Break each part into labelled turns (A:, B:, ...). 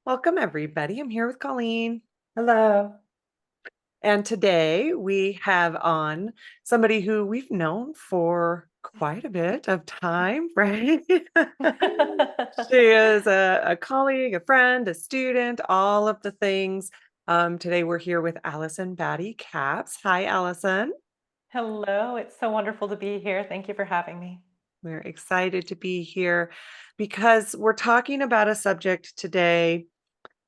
A: Welcome, everybody. I'm here with Colleen.
B: Hello.
A: And today we have on somebody who we've known for quite a bit of time, right? She is a colleague, a friend, a student, all of the things. Today we're here with Allison Batty-Capps. Hi, Allison.
B: Hello, it's so wonderful to be here. Thank you for having me.
A: We're excited to be here because we're talking about a subject today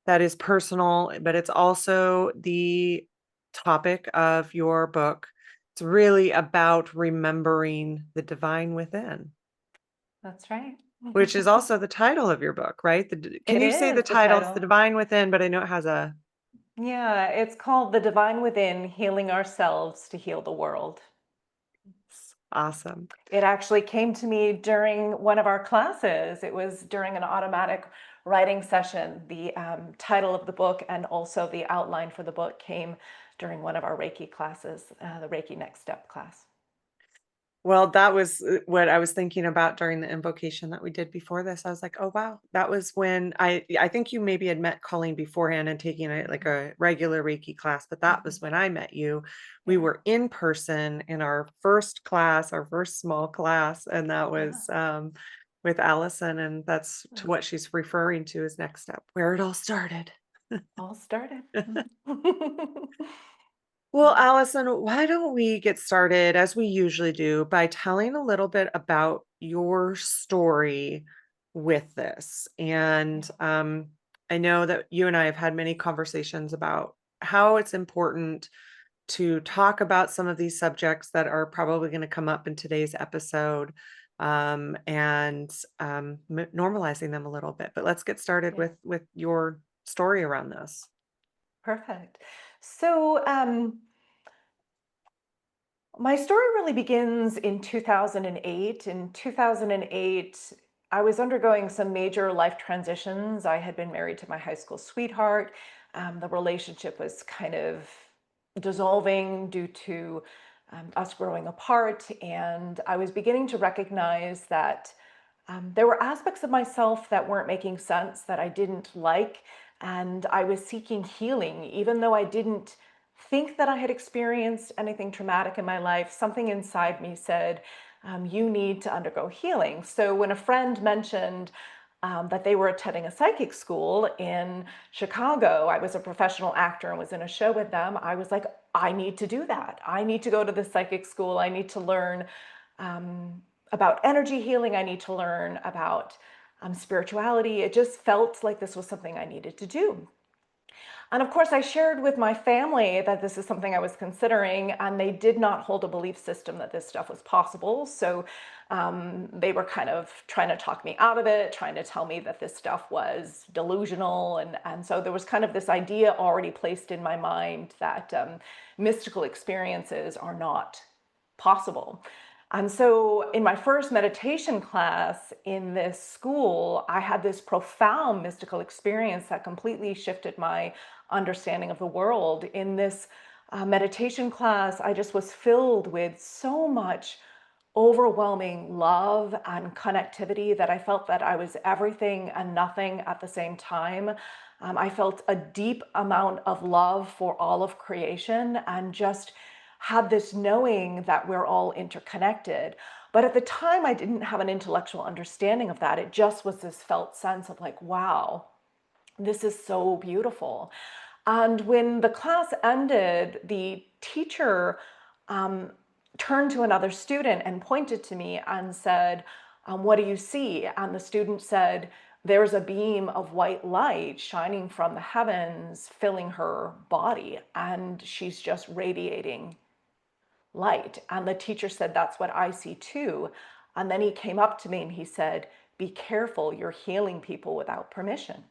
A: that is personal, but it's also the topic of your book. It's really about remembering the divine within,
B: That's right.
A: which is also the title of your book, right? Can
B: It
A: you say the
B: is the
A: title? It's the
B: title.
A: divine within, but I know it has a
B: Yeah, it's called The Divine Within, Healing Ourselves to Heal the World.
A: awesome.
B: It actually came to me during one of our classes. It was during an automatic writing session. The title of the book and also the outline for the book came during one of our Reiki classes, the Reiki Next Step class.
A: Well, that was what I was thinking about during the invocation that we did before this. I was like, "Oh, wow." That was when I think you maybe had met Colleen beforehand and taking like
B: Mhm.
A: a regular Reiki class, but that was
B: Mhm.
A: when I met you. We
B: Yeah.
A: were in person in our first class, our first small class, and that
B: Yeah.
A: was with Allison, and that's to
B: That's
A: what she's referring to as next step, where it all started.
B: all started.
A: Well, Allison, why don't we get started, as we usually do, by telling a little bit about your story with this? And
B: Yeah.
A: I know that you and I have had many conversations about how it's important to talk about some of these subjects that are probably going to come up in today's episode, and normalizing them a little bit. But let's get started
B: Yeah.
A: with your story around this.
B: Perfect. So, my story really begins in 2008. In 2008, I was undergoing some major life transitions. I had been married to my high school sweetheart. The relationship was kind of dissolving due to us growing apart. And I was beginning to recognize that there were aspects of myself that weren't making sense, that I didn't like. And I was seeking healing, even though I didn't think that I had experienced anything traumatic in my life. Something inside me said, you need to undergo healing. So when a friend mentioned that they were attending a psychic school in Chicago, I was a professional actor and was in a show with them. I was like, I need to do that. I need to go to the psychic school. I need to learn um, about energy healing. I need to learn about spirituality. It just felt like this was something I needed to do. And of course, I shared with my family that this is something I was considering, and they did not hold a belief system that this stuff was possible. So they were kind of trying to talk me out of it, trying to tell me that this stuff was delusional. And so there was kind of this idea already placed in my mind that mystical experiences are not possible. And so, in my first meditation class in this school, I had this profound mystical experience that completely shifted my understanding of the world. In this meditation class, I just was filled with so much overwhelming love and connectivity that I felt that I was everything and nothing at the same time. I felt a deep amount of love for all of creation and just had this knowing that we're all interconnected. But at the time, I didn't have an intellectual understanding of that. It just was this felt sense of like, wow, this is so beautiful. And when the class ended, the teacher um, turned to another student and pointed to me and said, what do you see? And the student said, there's a beam of white light shining from the heavens, filling her body, and she's just radiating light. And the teacher said, that's what I see too. And then he came up to me and he said, be careful, you're healing people without permission.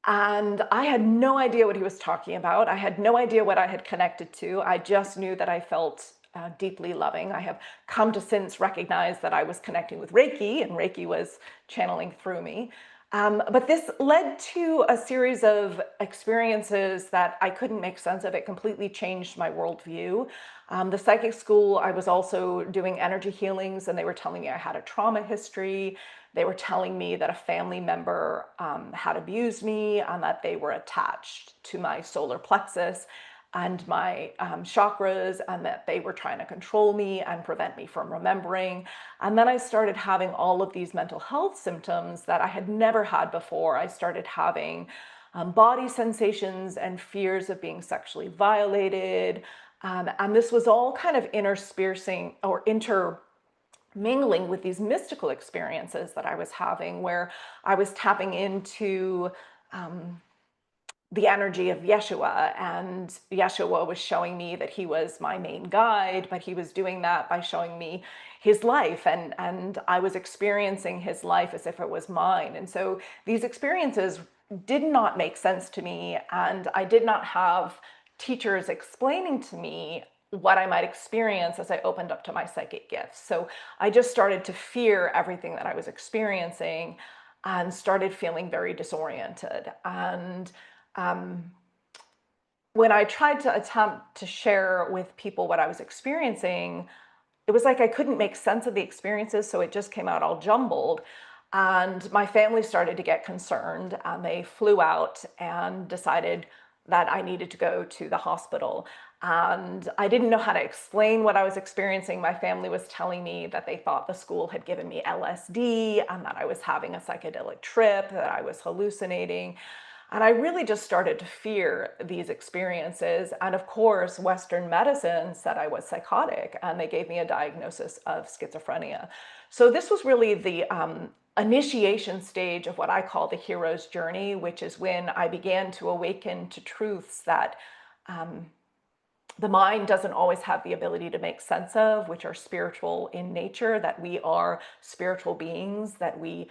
B: And I had no idea what he was talking about. I had no idea what I had connected to. I just knew that I felt deeply loving. I have come to since recognize that I was connecting with Reiki, and Reiki was channeling through me. But this led to a series of experiences that I couldn't make sense of. It completely changed my worldview. The psychic school, I was also doing energy healings, and they were telling me I had a trauma history. They were telling me that a family member had abused me and that they were attached to my solar plexus and my chakras, and that they were trying to control me and prevent me from remembering. And then I started having all of these mental health symptoms that I had never had before. I started having body sensations and fears of being sexually violated. And this was all kind of interspersing or intermingling with these mystical experiences that I was having, where I was tapping into the energy of Yeshua, and Yeshua was showing me that he was my main guide, but he was doing that by showing me his life, and I was experiencing his life as if it was mine. And so these experiences did not make sense to me, and I did not have teachers explaining to me what I might experience as I opened up to my psychic gifts. So I just started to fear everything that I was experiencing and started feeling very disoriented. And when I tried to attempt to share with people what I was experiencing, it was like I couldn't make sense of the experiences, so it just came out all jumbled. And my family started to get concerned, and they flew out and decided that I needed to go to the hospital. And I didn't know how to explain what I was experiencing. My family was telling me that they thought the school had given me LSD and that I was having a psychedelic trip, that I was hallucinating. And I really just started to fear these experiences. And of course, Western medicine said I was psychotic, and they gave me a diagnosis of schizophrenia. So this was really the initiation stage of what I call the hero's journey, which is when I began to awaken to truths that the mind doesn't always have the ability to make sense of, which are spiritual in nature, that we are spiritual beings, that we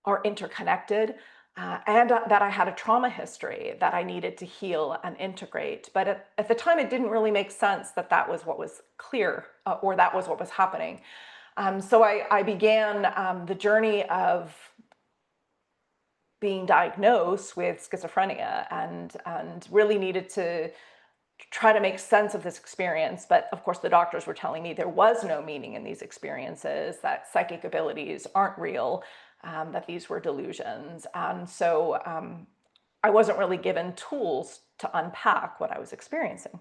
B: are interconnected, and that I had a trauma history that I needed to heal and integrate. But at the time, it didn't really make sense that that was what was clear, or that was what was happening. So I began the journey of being diagnosed with schizophrenia, and really needed to try to make sense of this experience. But of course, the doctors were telling me there was no meaning in these experiences, that psychic abilities aren't real, that these were delusions. And so I wasn't really given tools to unpack what I was experiencing.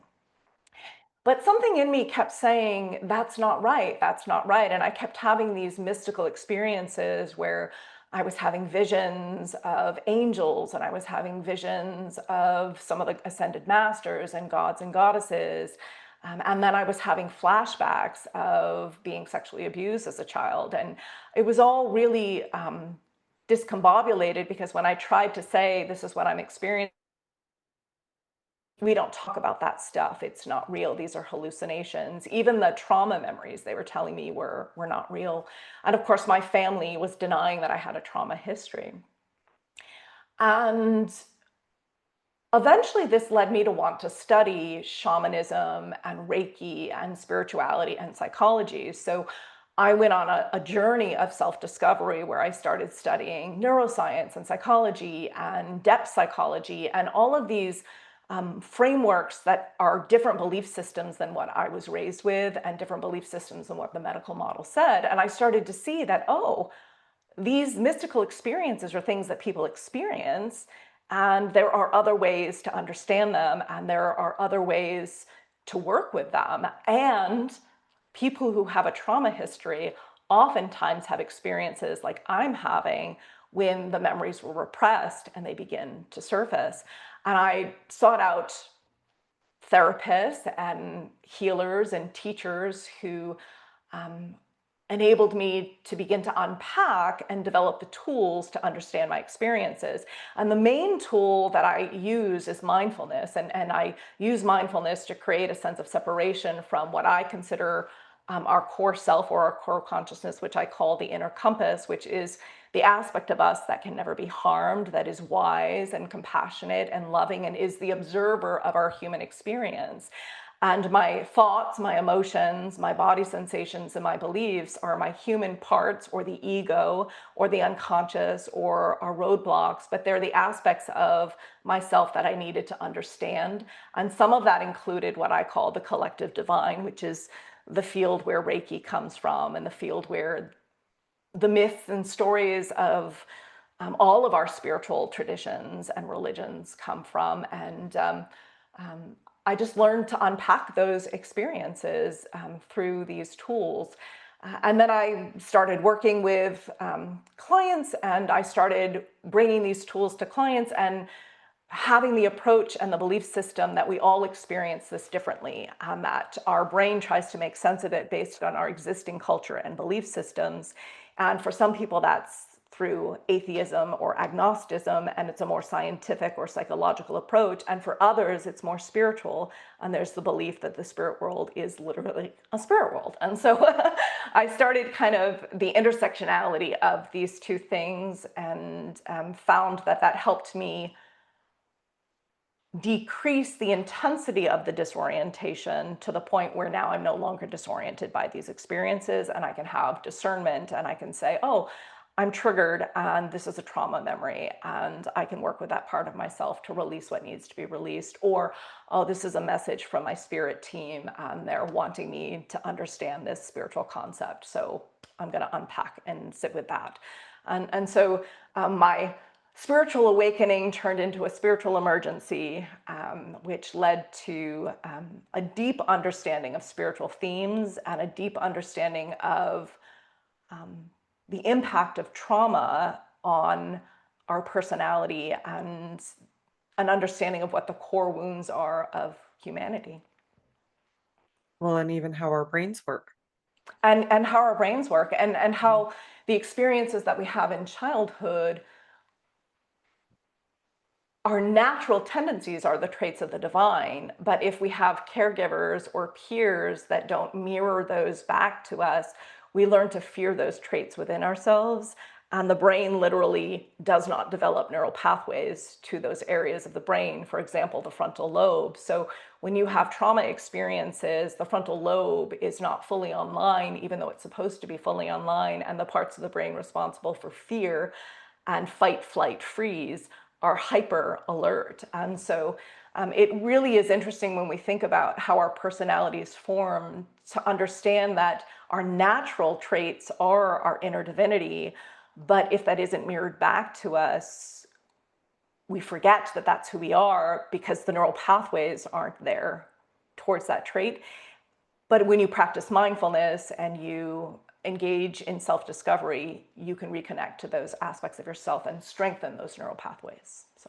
B: But something in me kept saying, that's not right, that's not right. And I kept having these mystical experiences where I was having visions of angels, and I was having visions of some of the ascended masters and gods and goddesses. And then I was having flashbacks of being sexually abused as a child. And it was all really discombobulated, because when I tried to say, this is what I'm experiencing, we don't talk about that stuff. It's not real. These are hallucinations. Even the trauma memories they were telling me were not real. And of course, my family was denying that I had a trauma history. And eventually, this led me to want to study shamanism and Reiki and spirituality and psychology. So I went on a journey of self-discovery, where I started studying neuroscience and psychology and depth psychology and all of these frameworks that are different belief systems than what I was raised with, and different belief systems than what the medical model said. And I started to see that, oh, these mystical experiences are things that people experience, and there are other ways to understand them, and there are other ways to work with them. And people who have a trauma history oftentimes have experiences like I'm having, when the memories were repressed and they begin to surface. And I sought out therapists and healers and teachers who enabled me to begin to unpack and develop the tools to understand my experiences. And the main tool that I use is mindfulness. And I use mindfulness to create a sense of separation from what I consider our core self, or our core consciousness, which I call the inner compass, which is the aspect of us that can never be harmed, that is wise and compassionate and loving, and is the observer of our human experience. And my thoughts, my emotions, my body sensations, and my beliefs are my human parts, or the ego, or the unconscious, or our roadblocks, but they're the aspects of myself that I needed to understand. And some of that included what I call the collective divine, which is the field where Reiki comes from, and the field where the myths and stories of all of our spiritual traditions and religions come from. And I just learned to unpack those experiences through these tools. And then I started working with clients, and I started bringing these tools to clients and having the approach and the belief system that we all experience this differently, that our brain tries to make sense of it based on our existing culture and belief systems. And for some people, that's through atheism or agnosticism, and it's a more scientific or psychological approach. And for others, it's more spiritual, and there's the belief that the spirit world is literally a spirit world. And so I started kind of the intersectionality of these two things, and found that that helped me decrease the intensity of the disorientation to the point where now I'm no longer disoriented by these experiences, and I can have discernment, and I can say, oh, I'm triggered and this is a trauma memory, and I can work with that part of myself to release what needs to be released. Or, oh, this is a message from my spirit team and they're wanting me to understand this spiritual concept, so I'm going to unpack and sit with that. And so my spiritual awakening turned into a spiritual emergency, which led to a deep understanding of spiritual themes and a deep understanding of the impact of trauma on our personality, and an understanding of what the core wounds are of humanity.
A: Well, and even how our brains work.
B: And how our brains work, and how the experiences that we have in childhood, our natural tendencies are the traits of the divine, but if we have caregivers or peers that don't mirror those back to us, we learn to fear those traits within ourselves, and the brain literally does not develop neural pathways to those areas of the brain, for example, the frontal lobe. So when you have trauma experiences, the frontal lobe is not fully online, even though it's supposed to be fully online, and the parts of the brain responsible for fear and fight, flight, freeze are hyper alert. And so it really is interesting when we think about how our personalities form, to understand that our natural traits are our inner divinity, but if that isn't mirrored back to us, we forget that that's who we are because the neural pathways aren't there towards that trait. But when you practice mindfulness and you engage in self-discovery, you can reconnect to those aspects of yourself and strengthen those neural pathways. So.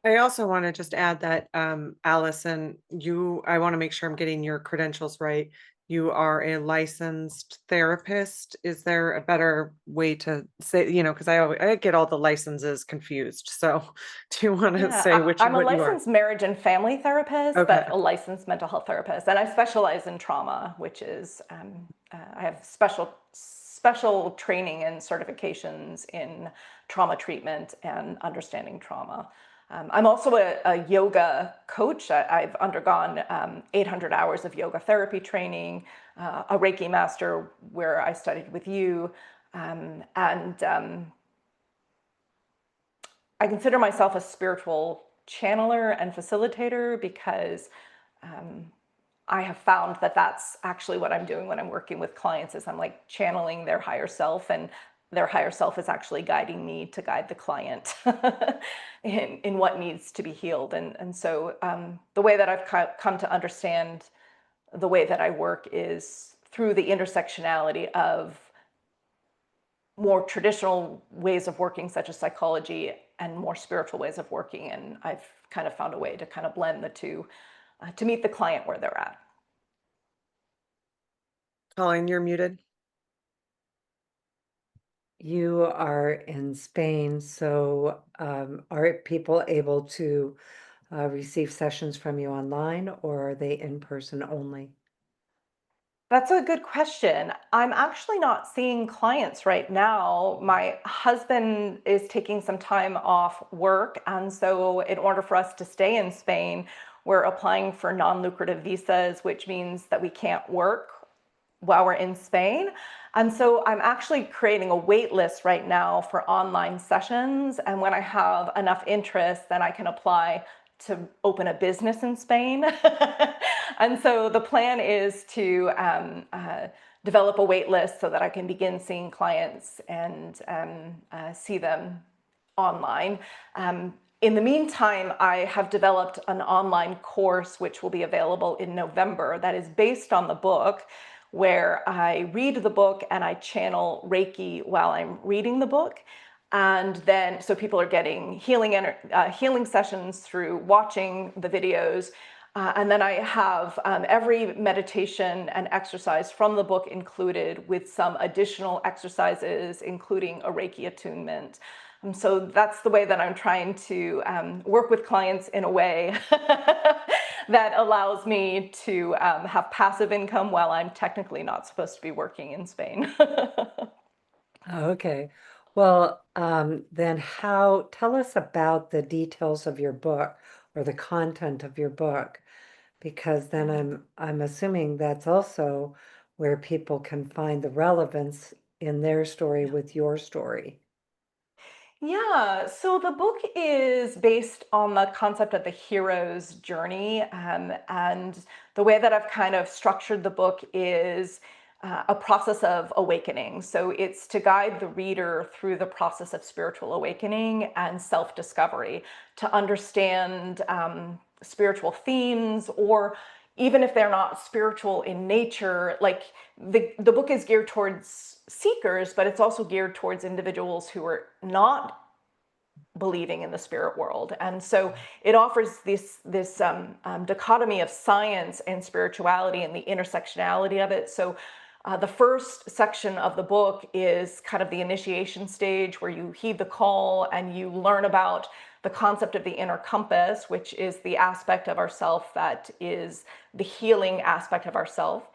A: I also want to just add that, Allison, I want to make sure I'm getting your credentials right. You are a licensed therapist. Is there a better way to say, because I get all the licenses confused. So do you want to say
B: Yeah, I'm a
A: what you are?
B: licensed marriage and family therapist,
A: Okay.
B: but a licensed mental health therapist, and I specialize in trauma, which is I have special training and certifications in trauma treatment and understanding trauma. I'm also a yoga coach. I've undergone 800 hours of yoga therapy training, a Reiki master where I studied with you, and I consider myself a spiritual channeler and facilitator because I have found that that's actually what I'm doing when I'm working with clients, is I'm like channeling their higher self, and their higher self is actually guiding me to guide the client in what needs to be healed. And so the way that I've come to understand the way that I work is through the intersectionality of more traditional ways of working, such as psychology, and more spiritual ways of working. And I've kind of found a way to kind of blend the two to meet the client where they're at.
A: Colin, you're muted.
C: You are in Spain, so are people able to receive sessions from you online, or are they in person only?
B: That's a good question. I'm actually not seeing clients right now. My husband is taking some time off work. And so, in order for us to stay in Spain, we're applying for non-lucrative visas, which means that we can't work while we're in Spain. And so I'm actually creating a wait list right now for online sessions. And when I have enough interest, then I can apply to open a business in Spain. And so the plan is to develop a wait list so that I can begin seeing clients and see them online. In the meantime, I have developed an online course which will be available in November that is based on the book, where I read the book and I channel Reiki while I'm reading the book. And then, so people are getting healing sessions through watching the videos. And then I have every meditation and exercise from the book included, with some additional exercises, including a Reiki attunement. And so that's the way that I'm trying to work with clients in a way that allows me to have passive income while I'm technically not supposed to be working in Spain.
C: Okay. Well, then tell us about the details of your book or the content of your book, because then I'm assuming that's also where people can find the relevance in their story with your story.
B: Yeah, so the book is based on the concept of the hero's journey. And the way that I've kind of structured the book is a process of awakening. So it's to guide the reader through the process of spiritual awakening and self-discovery, to understand spiritual themes, or even if they're not spiritual in nature, like the book is geared towards seekers, but it's also geared towards individuals who are not believing in the spirit world. And so it offers this dichotomy of science and spirituality and the intersectionality of it. So the first section of the book is kind of the initiation stage, where you heed the call and you learn about the concept of the inner compass, which is the aspect of ourself that is the healing aspect of ourself,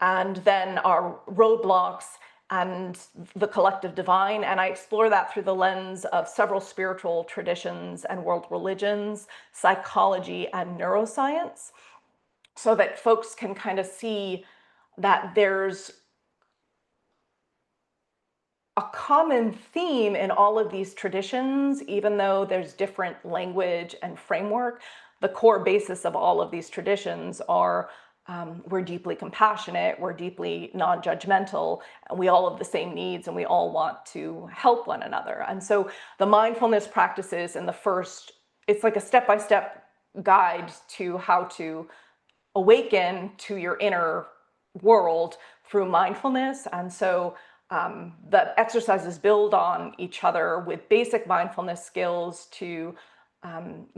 B: and then our roadblocks and the collective divine. And I explore that through the lens of several spiritual traditions and world religions, psychology, and neuroscience, so that folks can kind of see that there's a common theme in all of these traditions. Even though there's different language and framework, the core basis of all of these traditions are we're deeply compassionate, we're deeply non-judgmental, and we all have the same needs, and we all want to help one another. And so the mindfulness practices in the first, it's like a step-by-step guide to how to awaken to your inner world through mindfulness. And so the exercises build on each other with basic mindfulness skills to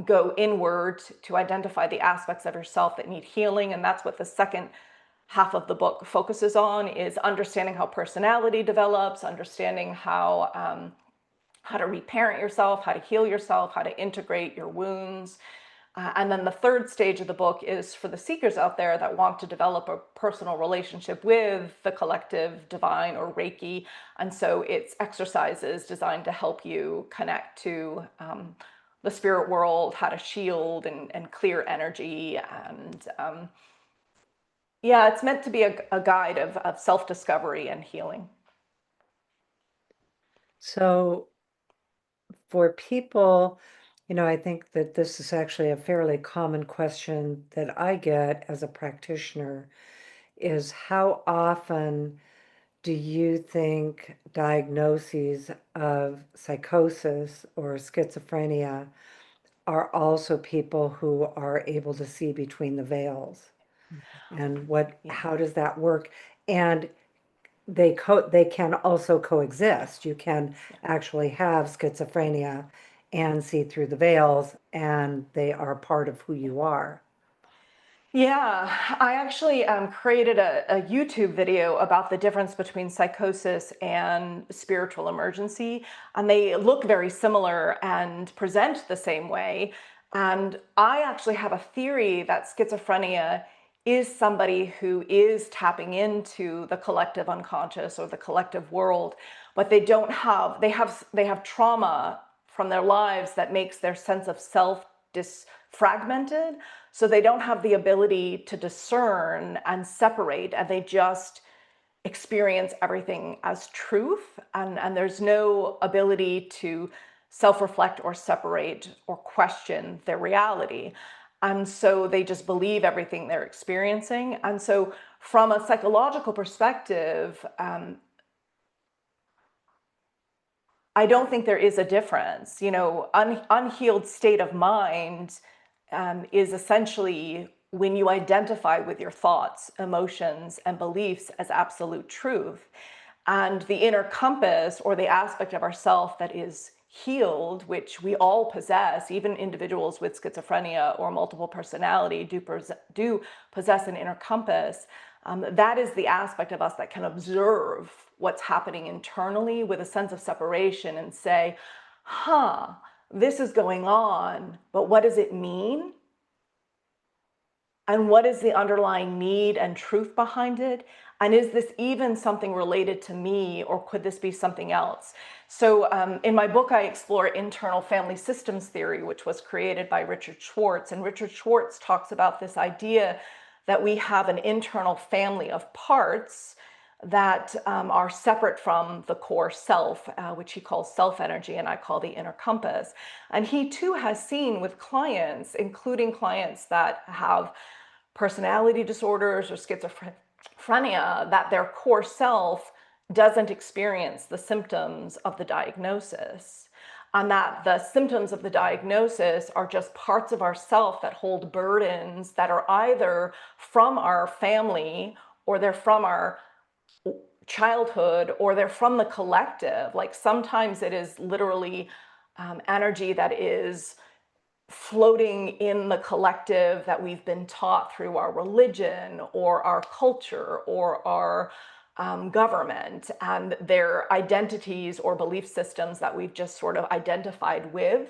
B: go inward, to identify the aspects of yourself that need healing. And that's what the second half of the book focuses on, is understanding how personality develops, understanding how to reparent yourself, how to heal yourself, how to integrate your wounds. And then the third stage of the book is for the seekers out there that want to develop a personal relationship with the collective divine or Reiki. And so it's exercises designed to help you connect to the spirit world, how to shield and clear energy. And yeah, it's meant to be a guide of self-discovery and healing.
C: So for people, I think that this is actually a fairly common question that I get as a practitioner, is how often do you think diagnoses of psychosis or schizophrenia are also people who are able to see between the veils? And
B: Yeah.
C: how does that work? And they can also coexist. You can actually have schizophrenia and see through the veils, and they are part of who you are.
B: Yeah, I actually created a YouTube video about the difference between psychosis and spiritual emergency, and they look very similar and present the same way. And I actually have a theory that schizophrenia is somebody who is tapping into the collective unconscious or the collective world, but they have trauma from their lives that makes their sense of self fragmented, so they don't have the ability to discern and separate, and they just experience everything as truth, and there's no ability to self-reflect or separate or question their reality. And so they just believe everything they're experiencing. And so from a psychological perspective, I don't think there is a difference. You know, unhealed state of mind is essentially when you identify with your thoughts, emotions, and beliefs as absolute truth. And the inner compass, or the aspect of ourself that is healed, which we all possess, even individuals with schizophrenia or multiple personality do possess an inner compass. That is the aspect of us that can observe what's happening internally with a sense of separation and say, huh, this is going on, but what does it mean? And what is the underlying need and truth behind it? And is this even something related to me, or could this be something else? So in my book, I explore internal family systems theory, which was created by Richard Schwartz. And Richard Schwartz talks about this idea that we have an internal family of parts that are separate from the core self, which he calls self-energy, and I call the inner compass. And he too has seen with clients, including clients that have personality disorders or schizophrenia, that their core self doesn't experience the symptoms of the diagnosis, and that the symptoms of the diagnosis are just parts of ourself that hold burdens that are either from our family, or they're from our childhood, or they're from the collective. Like sometimes it is literally energy that is floating in the collective that we've been taught through our religion or our culture or our government, and their identities or belief systems that we've just sort of identified with.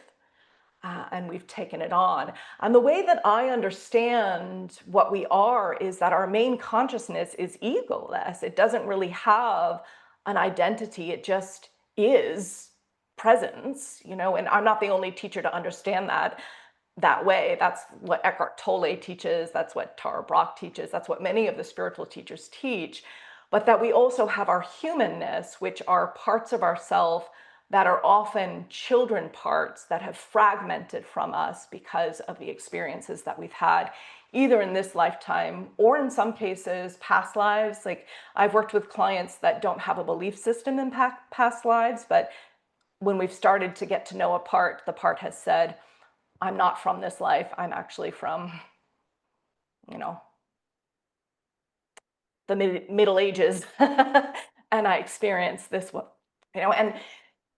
B: And we've taken it on. And the way that I understand what we are is that our main consciousness is egoless. It doesn't really have an identity. It just is presence, you know, and I'm not the only teacher to understand that way. That's what Eckhart Tolle teaches. That's what Tara Brach teaches. That's what many of the spiritual teachers teach. But that we also have our humanness, which are parts of ourself that are often children parts that have fragmented from us because of the experiences that we've had, either in this lifetime or in some cases past lives. Like I've worked with clients that don't have a belief system in past lives, but when we've started to get to know a part, the part has said, I'm not from this life. I'm actually from, you know, the Middle Ages. And I experienced this one, you know, and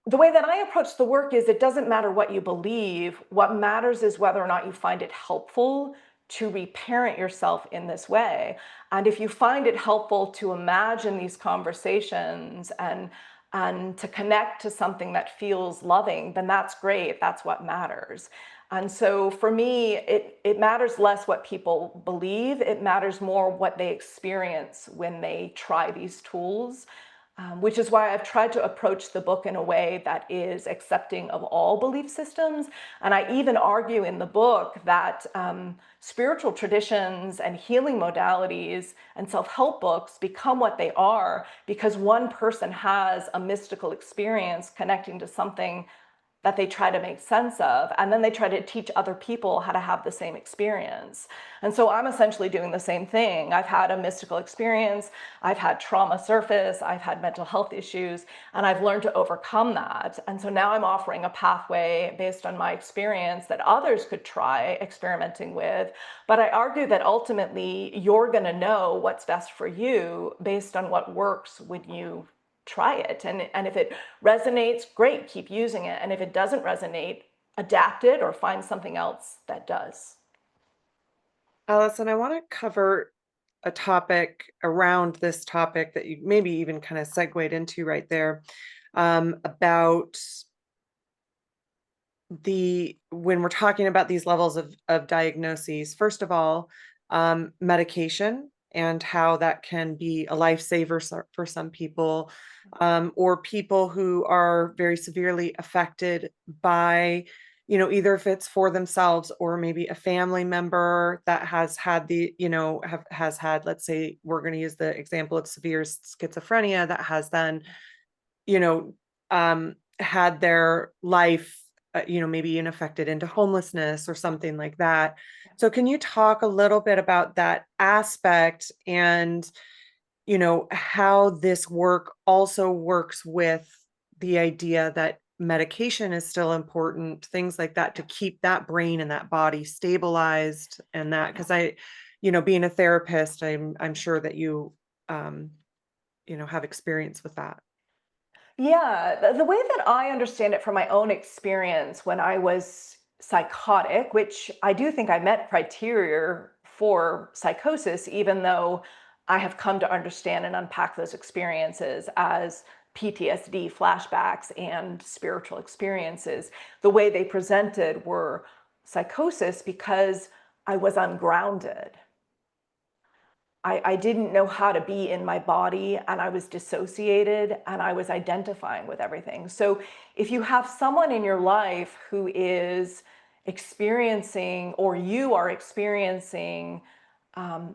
B: the way that I approach the work is it doesn't matter what you believe. What matters is whether or not you find it helpful to reparent yourself in this way. And if you find it helpful to imagine these conversations and to connect to something that feels loving, then that's great. That's what matters. And so for me, it matters less what people believe. It matters more what they experience when they try these tools. Which is why I've tried to approach the book in a way that is accepting of all belief systems. And I even argue in the book that spiritual traditions and healing modalities and self-help books become what they are because one person has a mystical experience connecting to something that they try to make sense of, and then they try to teach other people how to have the same experience. And so I'm essentially doing the same thing. I've had a mystical experience, I've had trauma surface, I've had mental health issues, and I've learned to overcome that. And so now I'm offering a pathway based on my experience that others could try experimenting with. But I argue that ultimately you're gonna know what's best for you based on what works when you try it. And if it resonates, great, keep using it. And if it doesn't resonate, adapt it or find something else that does.
A: Allison, I want to cover a topic around this topic that you maybe even kind of segued into right there, about when we're talking about these levels of diagnoses. First of all, medication and how that can be a lifesaver for some people, or people who are very severely affected by, either if it's for themselves or maybe a family member that has had has had, let's say, we're going to use the example of severe schizophrenia that has then, you know, had their life, maybe affected into homelessness or something like that. So can you talk a little bit about that aspect and, how this work also works with the idea that medication is still important, things like that, to keep that brain and that body stabilized, and that, because being a therapist, I'm sure that you, um, have experience with that.
B: Yeah, the way that I understand it from my own experience when I was psychotic, which I do think I met criteria for psychosis, even though I have come to understand and unpack those experiences as PTSD, flashbacks, and spiritual experiences. The way they presented were psychosis because I was ungrounded. I didn't know how to be in my body, and I was dissociated, and I was identifying with everything. So if you have someone in your life who is experiencing, or you are experiencing,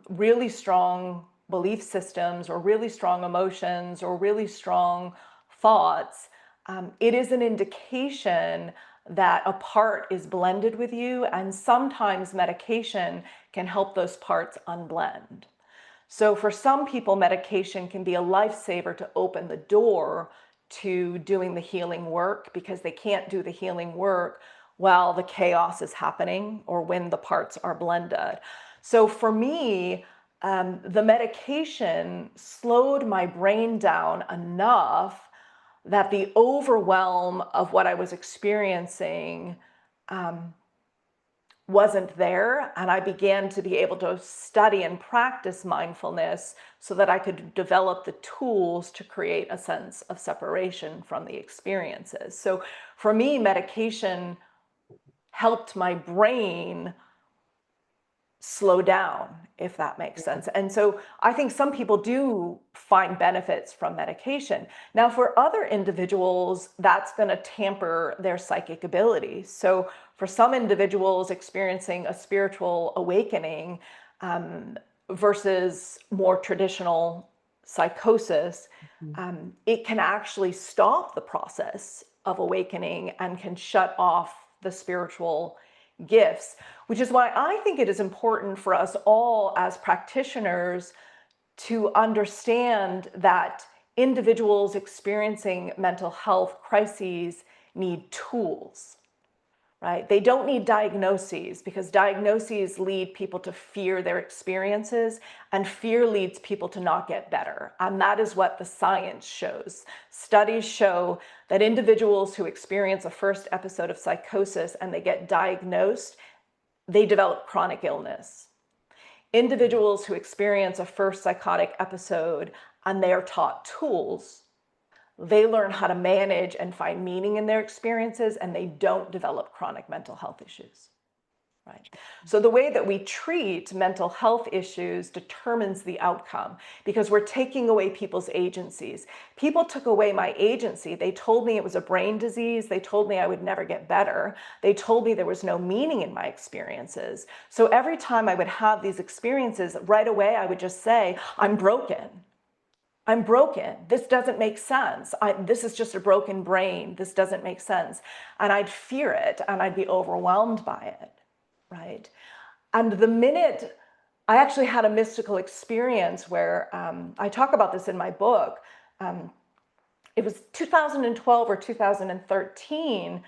B: really strong belief systems or really strong emotions or really strong thoughts, it is an indication that a part is blended with you, and sometimes medication can help those parts unblend. So for some people, medication can be a lifesaver to open the door to doing the healing work, because they can't do the healing work while the chaos is happening or when the parts are blended. So for me, the medication slowed my brain down enough that the overwhelm of what I was experiencing wasn't there, and I began to be able to study and practice mindfulness so that I could develop the tools to create a sense of separation from the experiences. So for me, medication helped my brain slow down, if that makes sense. And so I think some people do find benefits from medication. Now, for other individuals, that's going to tamper their psychic abilities. So for some individuals experiencing a spiritual awakening, versus more traditional psychosis, it can actually stop the process of awakening and can shut off the spiritual gifts, which is why I think it is important for us all as practitioners to understand that individuals experiencing mental health crises need tools, right? They don't need diagnoses, because diagnoses lead people to fear their experiences, and fear leads people to not get better. And that is what the science shows. Studies show that individuals who experience a first episode of psychosis and they get diagnosed, they develop chronic illness. Individuals who experience a first psychotic episode and they are taught tools, they learn how to manage and find meaning in their experiences, and they don't develop chronic mental health issues, right? So the way that we treat mental health issues determines the outcome, because we're taking away people's agencies. People took away my agency. They told me it was a brain disease. They told me I would never get better. They told me there was no meaning in my experiences. So every time I would have these experiences, right away I would just say, I'm broken. I'm broken. This doesn't make sense. This is just a broken brain. This doesn't make sense. And I'd fear it, and I'd be overwhelmed by it, right? And the minute I actually had a mystical experience where I talk about this in my book, it was 2012 or 2013.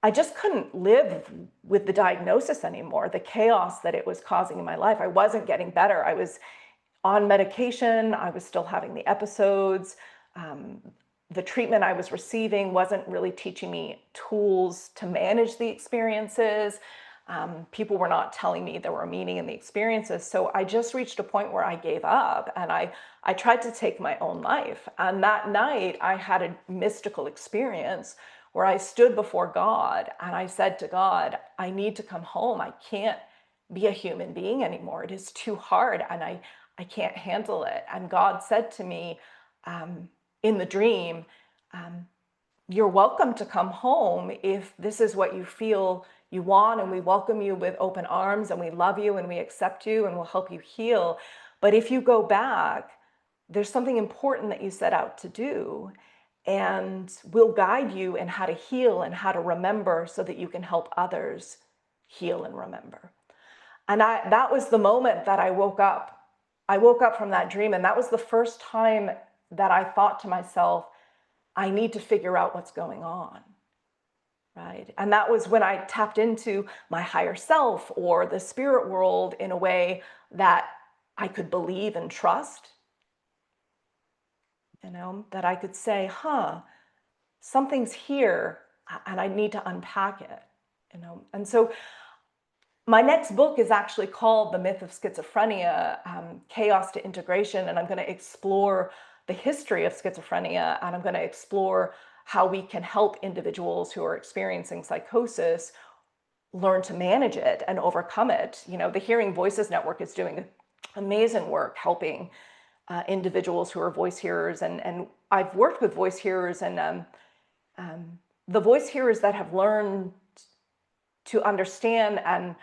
B: I just couldn't live with the diagnosis anymore, the chaos that it was causing in my life. I wasn't getting better. I was on medication. I was still having the episodes. The treatment I was receiving wasn't really teaching me tools to manage the experiences. People were not telling me there were meaning in the experiences. So I just reached a point where I gave up, and I tried to take my own life. And that night I had a mystical experience where I stood before God and I said to God, I need to come home. I can't be a human being anymore. It is too hard, and I can't handle it. And God said to me in the dream, you're welcome to come home if this is what you feel you want, and we welcome you with open arms, and we love you, and we accept you, and we'll help you heal. But if you go back, there's something important that you set out to do, and we'll guide you in how to heal and how to remember so that you can help others heal and remember. And that was the moment that I woke up. I woke up from that dream, and that was the first time that I thought to myself, I need to figure out what's going on, right? And that was when I tapped into my higher self or the spirit world in a way that I could believe and trust, that I could say, something's here and I need to unpack it, And so my next book is actually called The Myth of Schizophrenia, Chaos to Integration, and I'm going to explore the history of schizophrenia, and I'm going to explore how we can help individuals who are experiencing psychosis learn to manage it and overcome it. The Hearing Voices Network is doing amazing work helping individuals who are voice hearers, and I've worked with voice hearers, and the voice hearers that have learned to understand and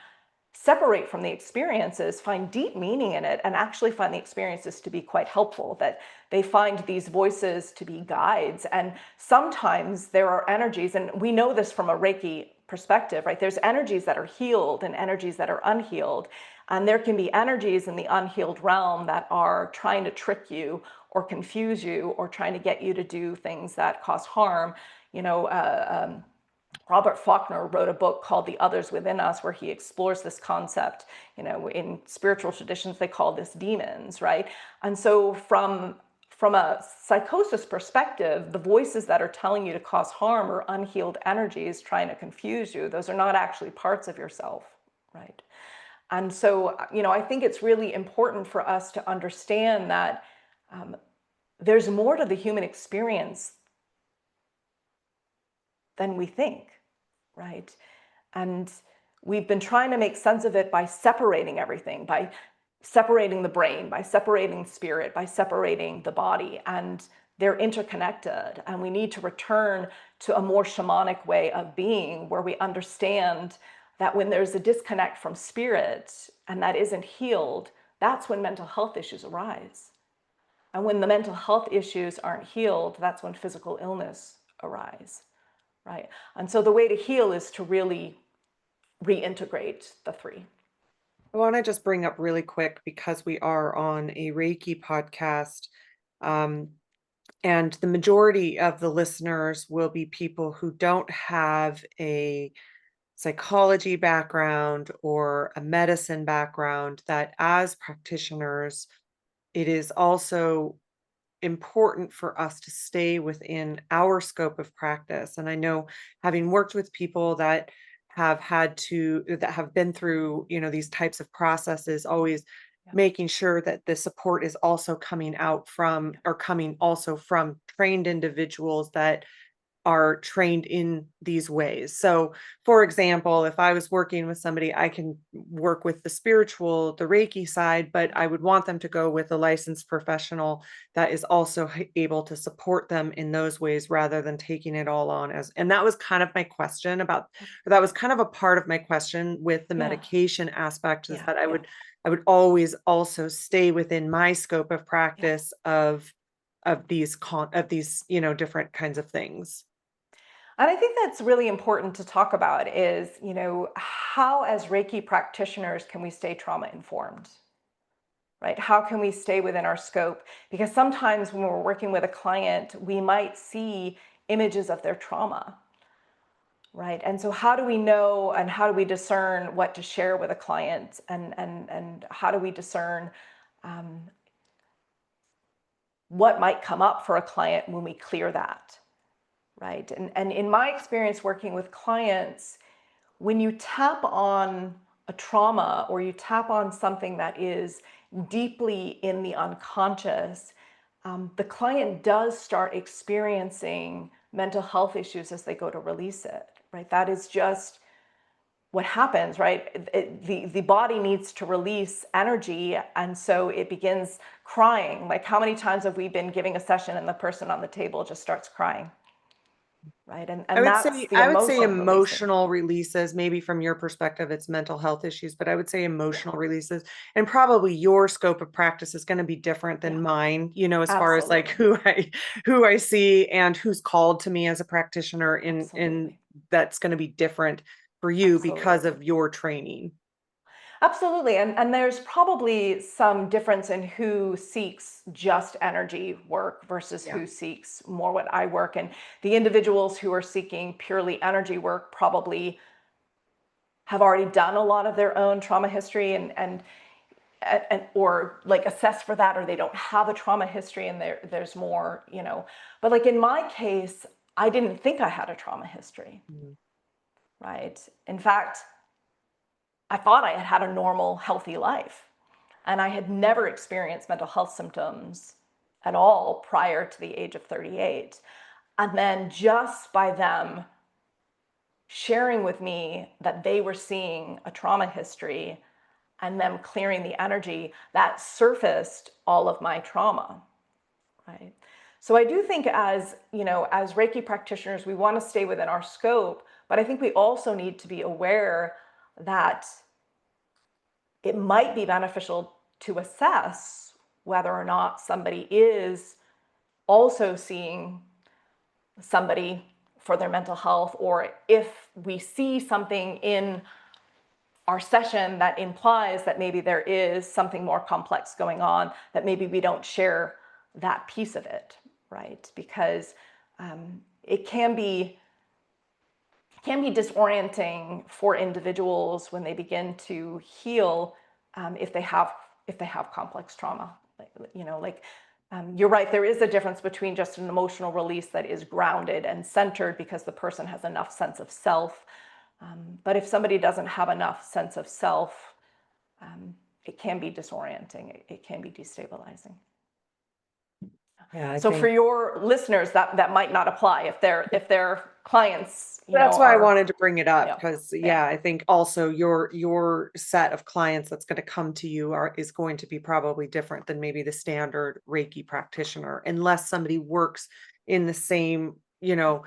B: separate from the experiences find deep meaning in it and actually find the experiences to be quite helpful, that they find these voices to be guides. And sometimes there are energies, and we know this from a Reiki perspective, right? There's energies that are healed and energies that are unhealed. And there can be energies in the unhealed realm that are trying to trick you or confuse you or trying to get you to do things that cause harm. Robert Faulkner wrote a book called The Others Within Us, where he explores this concept. In spiritual traditions, they call this demons, right? And so from a psychosis perspective, the voices that are telling you to cause harm are unhealed energies trying to confuse you. Those are not actually parts of yourself, right? And so, I think it's really important for us to understand that there's more to the human experience than we think, right? And we've been trying to make sense of it by separating everything, by separating the brain, by separating spirit, by separating the body, and they're interconnected. And we need to return to a more shamanic way of being, where we understand that when there's a disconnect from spirit and that isn't healed, that's when mental health issues arise. And when the mental health issues aren't healed, that's when physical illness arise. Right. And so the way to heal is to really reintegrate the three.
A: I want to just bring up really quick, because we are on a Reiki podcast, and the majority of the listeners will be people who don't have a psychology background or a medicine background, that as practitioners, it is also important for us to stay within our scope of practice. And I know, having worked with people that have been through, these types of processes, always making sure that the support is also coming also from trained individuals that are trained in these ways. So, for example, if I was working with somebody, I can work with the Reiki side, but I would want them to go with a licensed professional that is also able to support them in those ways, rather than taking it all on and that was kind of my question that was kind of a part of my question with the medication aspect, is that I would always also stay within my scope of practice of these different kinds of things.
B: And I think that's really important to talk about is, how as Reiki practitioners can we stay trauma informed, right? How can we stay within our scope? Because sometimes when we're working with a client, we might see images of their trauma, right? And so how do we know, and how do we discern what to share with a client, and how do we discern what might come up for a client when we clear that? Right. And in my experience working with clients, when you tap on a trauma or you tap on something that is deeply in the unconscious, the client does start experiencing mental health issues as they go to release it. Right. That is just what happens, right? The body needs to release energy, and so it begins crying. Like, how many times have we been giving a session and the person on the table just starts crying? right?
A: I
B: And
A: would
B: that's
A: say
B: the
A: I would say
B: emotional releasing.
A: emotional releases, maybe from your perspective, it's mental health issues, but I would say emotional releases. And probably your scope of practice is going to be different
B: Yeah,
A: than mine, you know, as far as like
B: absolutely.
A: who I see and who's called to me as a practitioner in
B: Absolutely.
A: that's going to be different for you because
B: Absolutely.
A: of your training.
B: Absolutely. And there's probably some difference in who seeks just energy work versus
A: Yeah.
B: who seeks more what I work. And the individuals who are seeking purely energy work probably have already done a lot of their own trauma history and or like assess for that, or they don't have a trauma history and there's more, you know. But like in my case, I didn't think I had a trauma history,
A: Mhm.
B: right? In fact, I thought I had had a normal, healthy life. And I had never experienced mental health symptoms at all prior to the age of 38. And then just by them sharing with me that they were seeing a trauma history and them clearing the energy, that surfaced all of my trauma, right? So I do think as, you know, as Reiki practitioners, we want to stay within our scope, but I think we also need to be aware that it might be beneficial to assess whether or not somebody is also seeing somebody for their mental health, or if we see something in our session that implies that maybe there is something more complex going on, that maybe we don't share that piece of it, right? Because it can be disorienting for individuals when they begin to heal, if they have complex trauma. You know, like you're right. There is a difference between just an emotional release that is grounded and centered because the person has enough sense of self. But if somebody doesn't have enough sense of self, it can be disorienting. It can be destabilizing.
C: Yeah, I
B: So for
C: think
B: your listeners, that might not apply if their clients, you
A: That's
B: know,
A: why I
B: are,
A: wanted to bring it up
B: yeah,
A: because
B: yeah,
A: yeah, I think also your set of clients that's going to come to you is going to be probably different than maybe the standard Reiki practitioner, unless somebody works in the same, you know,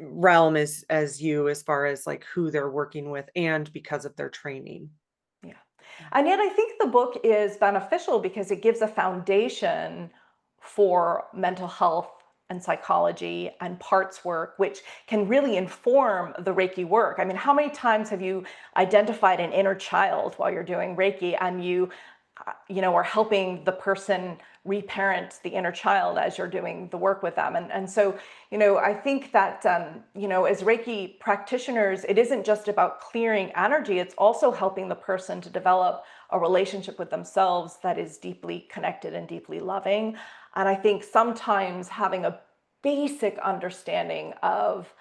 A: realm as you as far as like who they're working with and because of their training.
B: yeah. And yet I think the book is beneficial because it gives a foundation for mental health and psychology and parts work, which can really inform the Reiki work. I mean, how many times have you identified an inner child while you're doing Reiki and you know, are helping the person reparent the inner child as you're doing the work with them. And so, you know, I think that, you know, as Reiki practitioners, it isn't just about clearing energy, it's also helping the person to develop a relationship with themselves that is deeply connected and deeply loving. And I think sometimes having a basic understanding of,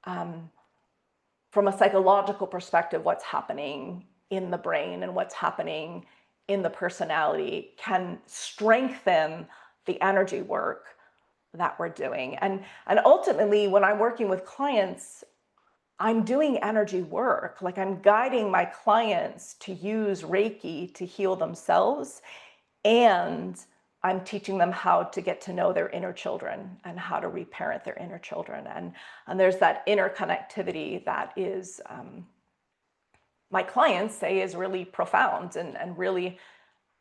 B: from a psychological perspective, what's happening in the brain and what's happening in the personality can strengthen the energy work that we're doing. And ultimately, when I'm working with clients, I'm doing energy work. Like I'm guiding my clients to use Reiki to heal themselves, and I'm teaching them how to get to know their inner children and how to reparent their inner children. And there's that interconnectivity that is, my clients say, is really profound and really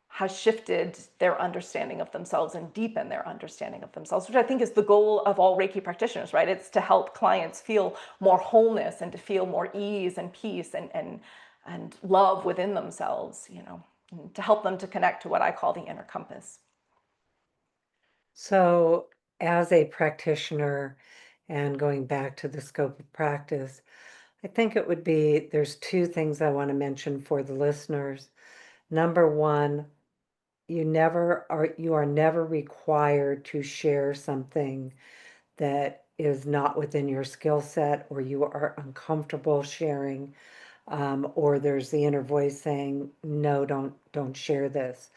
B: has shifted their understanding of themselves and deepened their understanding of themselves, which I think is the goal of all Reiki practitioners, right? It's to help clients feel more wholeness and to feel more ease and peace and love within themselves, you know, and to help them to connect to what I call the inner compass.
C: so. As a practitioner and going back to the scope of practice, I think it would be there's two things I want to mention for the listeners. Number one, you are never required to share something that is not within your skill set or you are uncomfortable sharing, or there's the inner voice saying, no, don't share this.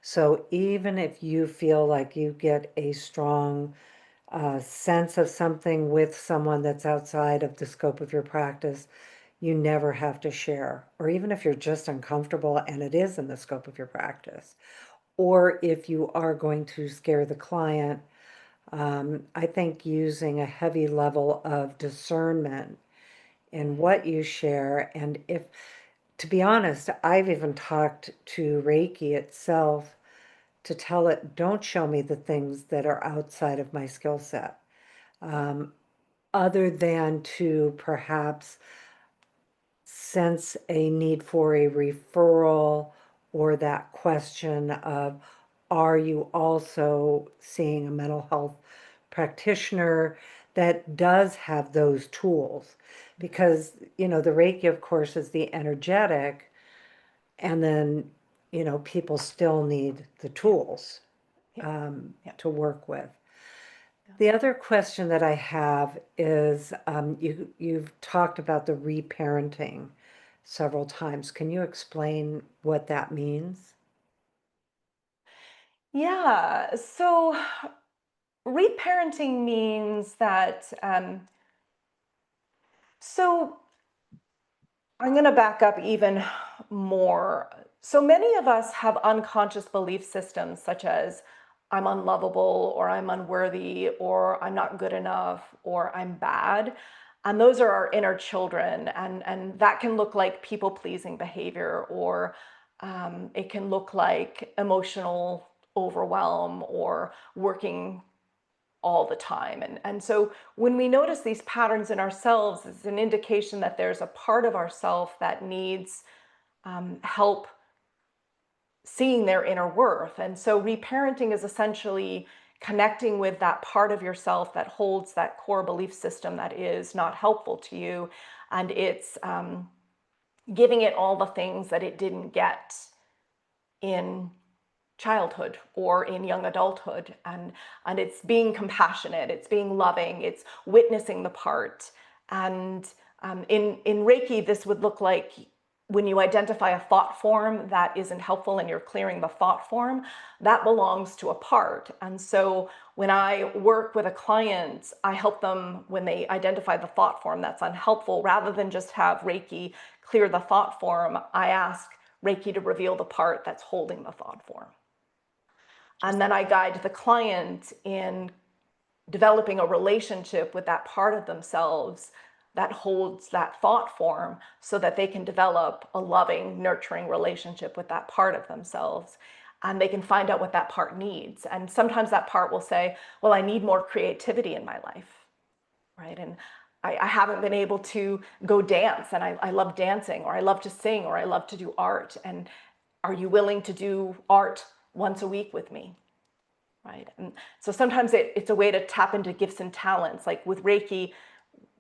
C: So even if you feel like you get a strong sense of something with someone that's outside of the scope of your practice, you never have to share. Or even if you're just uncomfortable and it is in the scope of your practice, or if you are going to scare the client, I think using a heavy level of discernment in what you share, and if, to be honest, I've even talked to Reiki itself to tell it, don't show me the things that are outside of my skill set, other than to perhaps sense a need for a referral or that question of, are you also seeing a mental health practitioner that does have those tools? Because, the Reiki, of course, is the energetic, and then, people still need the tools
B: Yeah.
C: to work with. The other question that I have is, you've talked about the reparenting several times. Can you explain what that means?
B: Yeah. So reparenting means that, so I'm going to back up even more. So many of us have unconscious belief systems such as I'm unlovable, or I'm unworthy, or I'm not good enough, or I'm bad. And those are our inner children. And that can look like people pleasing behavior, or it can look like emotional overwhelm, or working all the time. And so when we notice these patterns in ourselves, it's an indication that there's a part of ourself that needs help seeing their inner worth. And so reparenting is essentially connecting with that part of yourself that holds that core belief system that is not helpful to you. And it's giving it all the things that it didn't get in childhood or in young adulthood, and it's being compassionate, it's being loving, it's witnessing the part. And in Reiki, this would look like when you identify a thought form that isn't helpful and you're clearing the thought form, that belongs to a part. And so when I work with a client, I help them when they identify the thought form that's unhelpful. Rather than just have Reiki clear the thought form, I ask Reiki to reveal the part that's holding the thought form. And then I guide the client in developing a relationship with that part of themselves that holds that thought form, so that they can develop a loving, nurturing relationship with that part of themselves. And they can find out what that part needs. And sometimes that part will say, well, I need more creativity in my life, right? And I haven't been able to go dance, and I love dancing, or I love to sing, or I love to do art. And are you willing to do art once a week with me? Right. And so sometimes it's a way to tap into gifts and talents. Like with Reiki,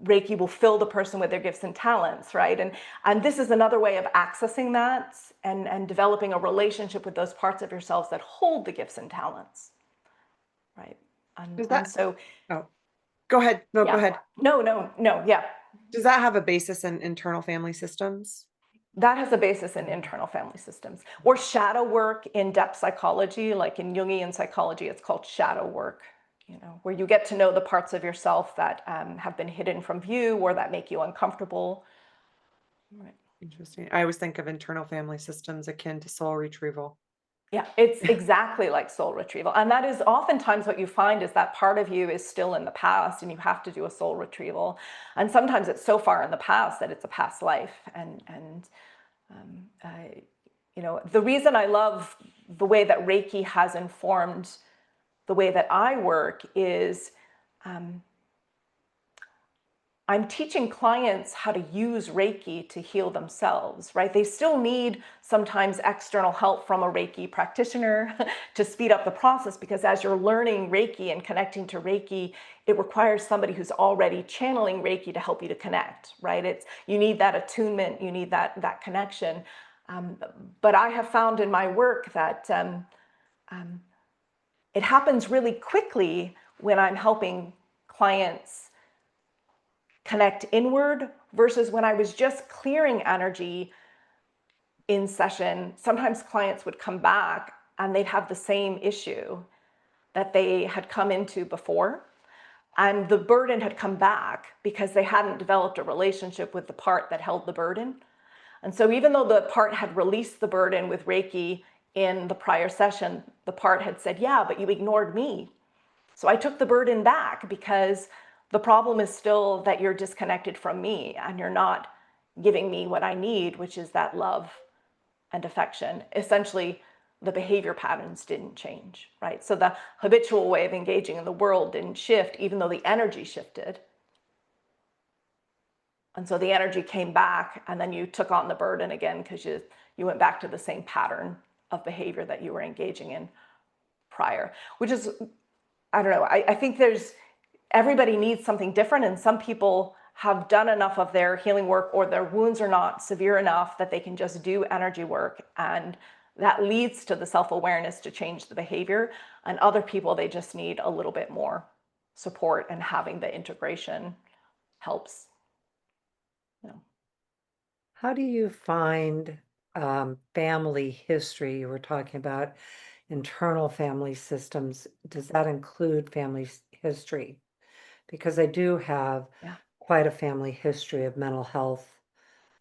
B: Reiki will fill the person with their gifts and talents, right? And this is another way of accessing that, and developing a relationship with those parts of yourselves that hold the gifts and talents, right?
A: Does
B: And
A: that,
B: so,
A: oh, go ahead. No, go
B: yeah,
A: ahead.
B: no, yeah.
A: Does that have a basis in internal family systems?
B: That has a basis in internal family systems, or shadow work in depth psychology. Like in Jungian psychology, it's called shadow work, where you get to know the parts of yourself that have been hidden from view, or that make you uncomfortable. Right.
A: Interesting. I always think of internal family systems akin to soul retrieval.
B: Yeah, it's exactly like soul retrieval. And that is oftentimes what you find, is that part of you is still in the past, and you have to do a soul retrieval. And sometimes it's so far in the past that it's a past life. The reason I love the way that Reiki has informed the way that I work is I'm teaching clients how to use Reiki to heal themselves, right? They still need sometimes external help from a Reiki practitioner to speed up the process, because as you're learning Reiki and connecting to Reiki, it requires somebody who's already channeling Reiki to help you to connect, right? You need that attunement, you need that connection. But I have found in my work that it happens really quickly when I'm helping clients connect inward, versus when I was just clearing energy in session. Sometimes clients would come back and they'd have the same issue that they had come into before. And the burden had come back because they hadn't developed a relationship with the part that held the burden. And so even though the part had released the burden with Reiki in the prior session, the part had said, yeah, but you ignored me. So I took the burden back because the problem is still that you're disconnected from me and you're not giving me what I need, which is that love and affection. Essentially, the behavior patterns didn't change, right? So the habitual way of engaging in the world didn't shift, even though the energy shifted. And so the energy came back, and then you took on the burden again because you went back to the same pattern of behavior that you were engaging in prior, which is, I don't know, I think everybody needs something different, and some people have done enough of their healing work, or their wounds are not severe enough that they can just do energy work, and that leads to the self-awareness to change the behavior. And other people, they just need a little bit more support, and having the integration helps.
C: How do you find family history? You were talking about internal family systems. Does that include family history? Because I do have
B: Yeah.
C: quite a family history of mental health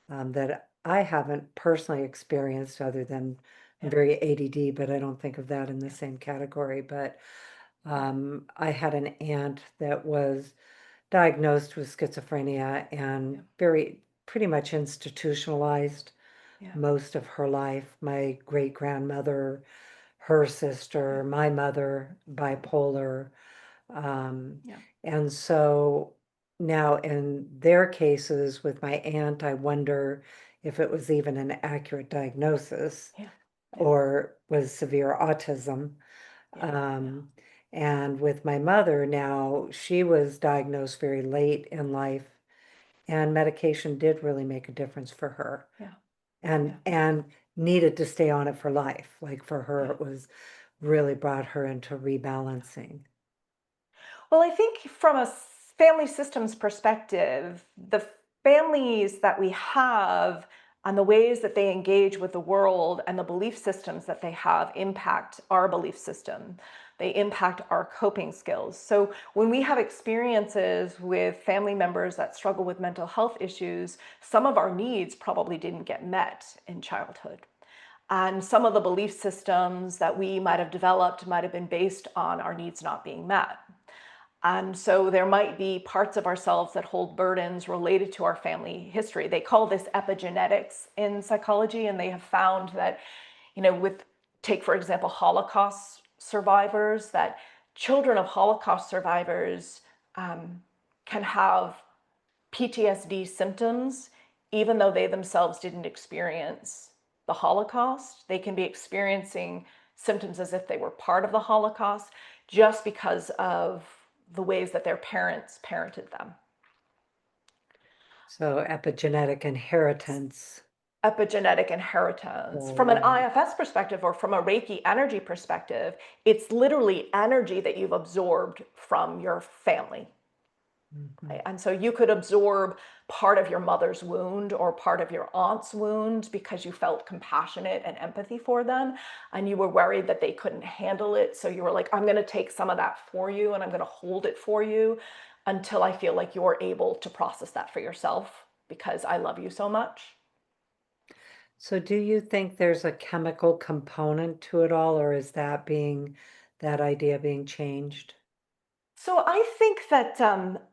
C: that I haven't personally experienced, other than I'm very ADD, but I don't think of that in the same category. But I had an aunt that was diagnosed with schizophrenia and pretty much institutionalized
B: Yeah.
C: most of her life. My great grandmother, her sister, my mother, bipolar.
B: Yeah.
C: And so now in their cases with my aunt, I wonder if it was even an accurate diagnosis
B: Yeah.
C: or was severe autism. And with my mother now, she was diagnosed very late in life, and medication did really make a difference for her.
B: Yeah.
C: And needed to stay on it for life. Like for her,
B: Yeah.
C: it was really brought her into rebalancing.
B: Well, I think from a family systems perspective, the families that we have and the ways that they engage with the world and the belief systems that they have impact our belief system. They impact our coping skills. So when we have experiences with family members that struggle with mental health issues, some of our needs probably didn't get met in childhood. And some of the belief systems that we might have developed might have been based on our needs not being met. And so there might be parts of ourselves that hold burdens related to our family history. They call this epigenetics in psychology, and they have found that, take for example, Holocaust survivors, that children of Holocaust survivors can have PTSD symptoms, even though they themselves didn't experience the Holocaust. They can be experiencing symptoms as if they were part of the Holocaust, just because of the ways that their parents parented them.
C: So epigenetic inheritance.
B: Epigenetic inheritance. From an
C: So,
B: IFS perspective, or from a Reiki energy perspective, it's literally energy that you've absorbed from your family. Right? And so you could absorb part of your mother's wound or part of your aunt's wound because you felt compassionate and empathy for them, and you were worried that they couldn't handle it. So you were like, I'm going to take some of that for you, and I'm going to hold it for you until I feel like you're able to process that for yourself, because I love you so much.
C: so do you think there's a chemical component to it all, or is that idea being changed?
B: So I think that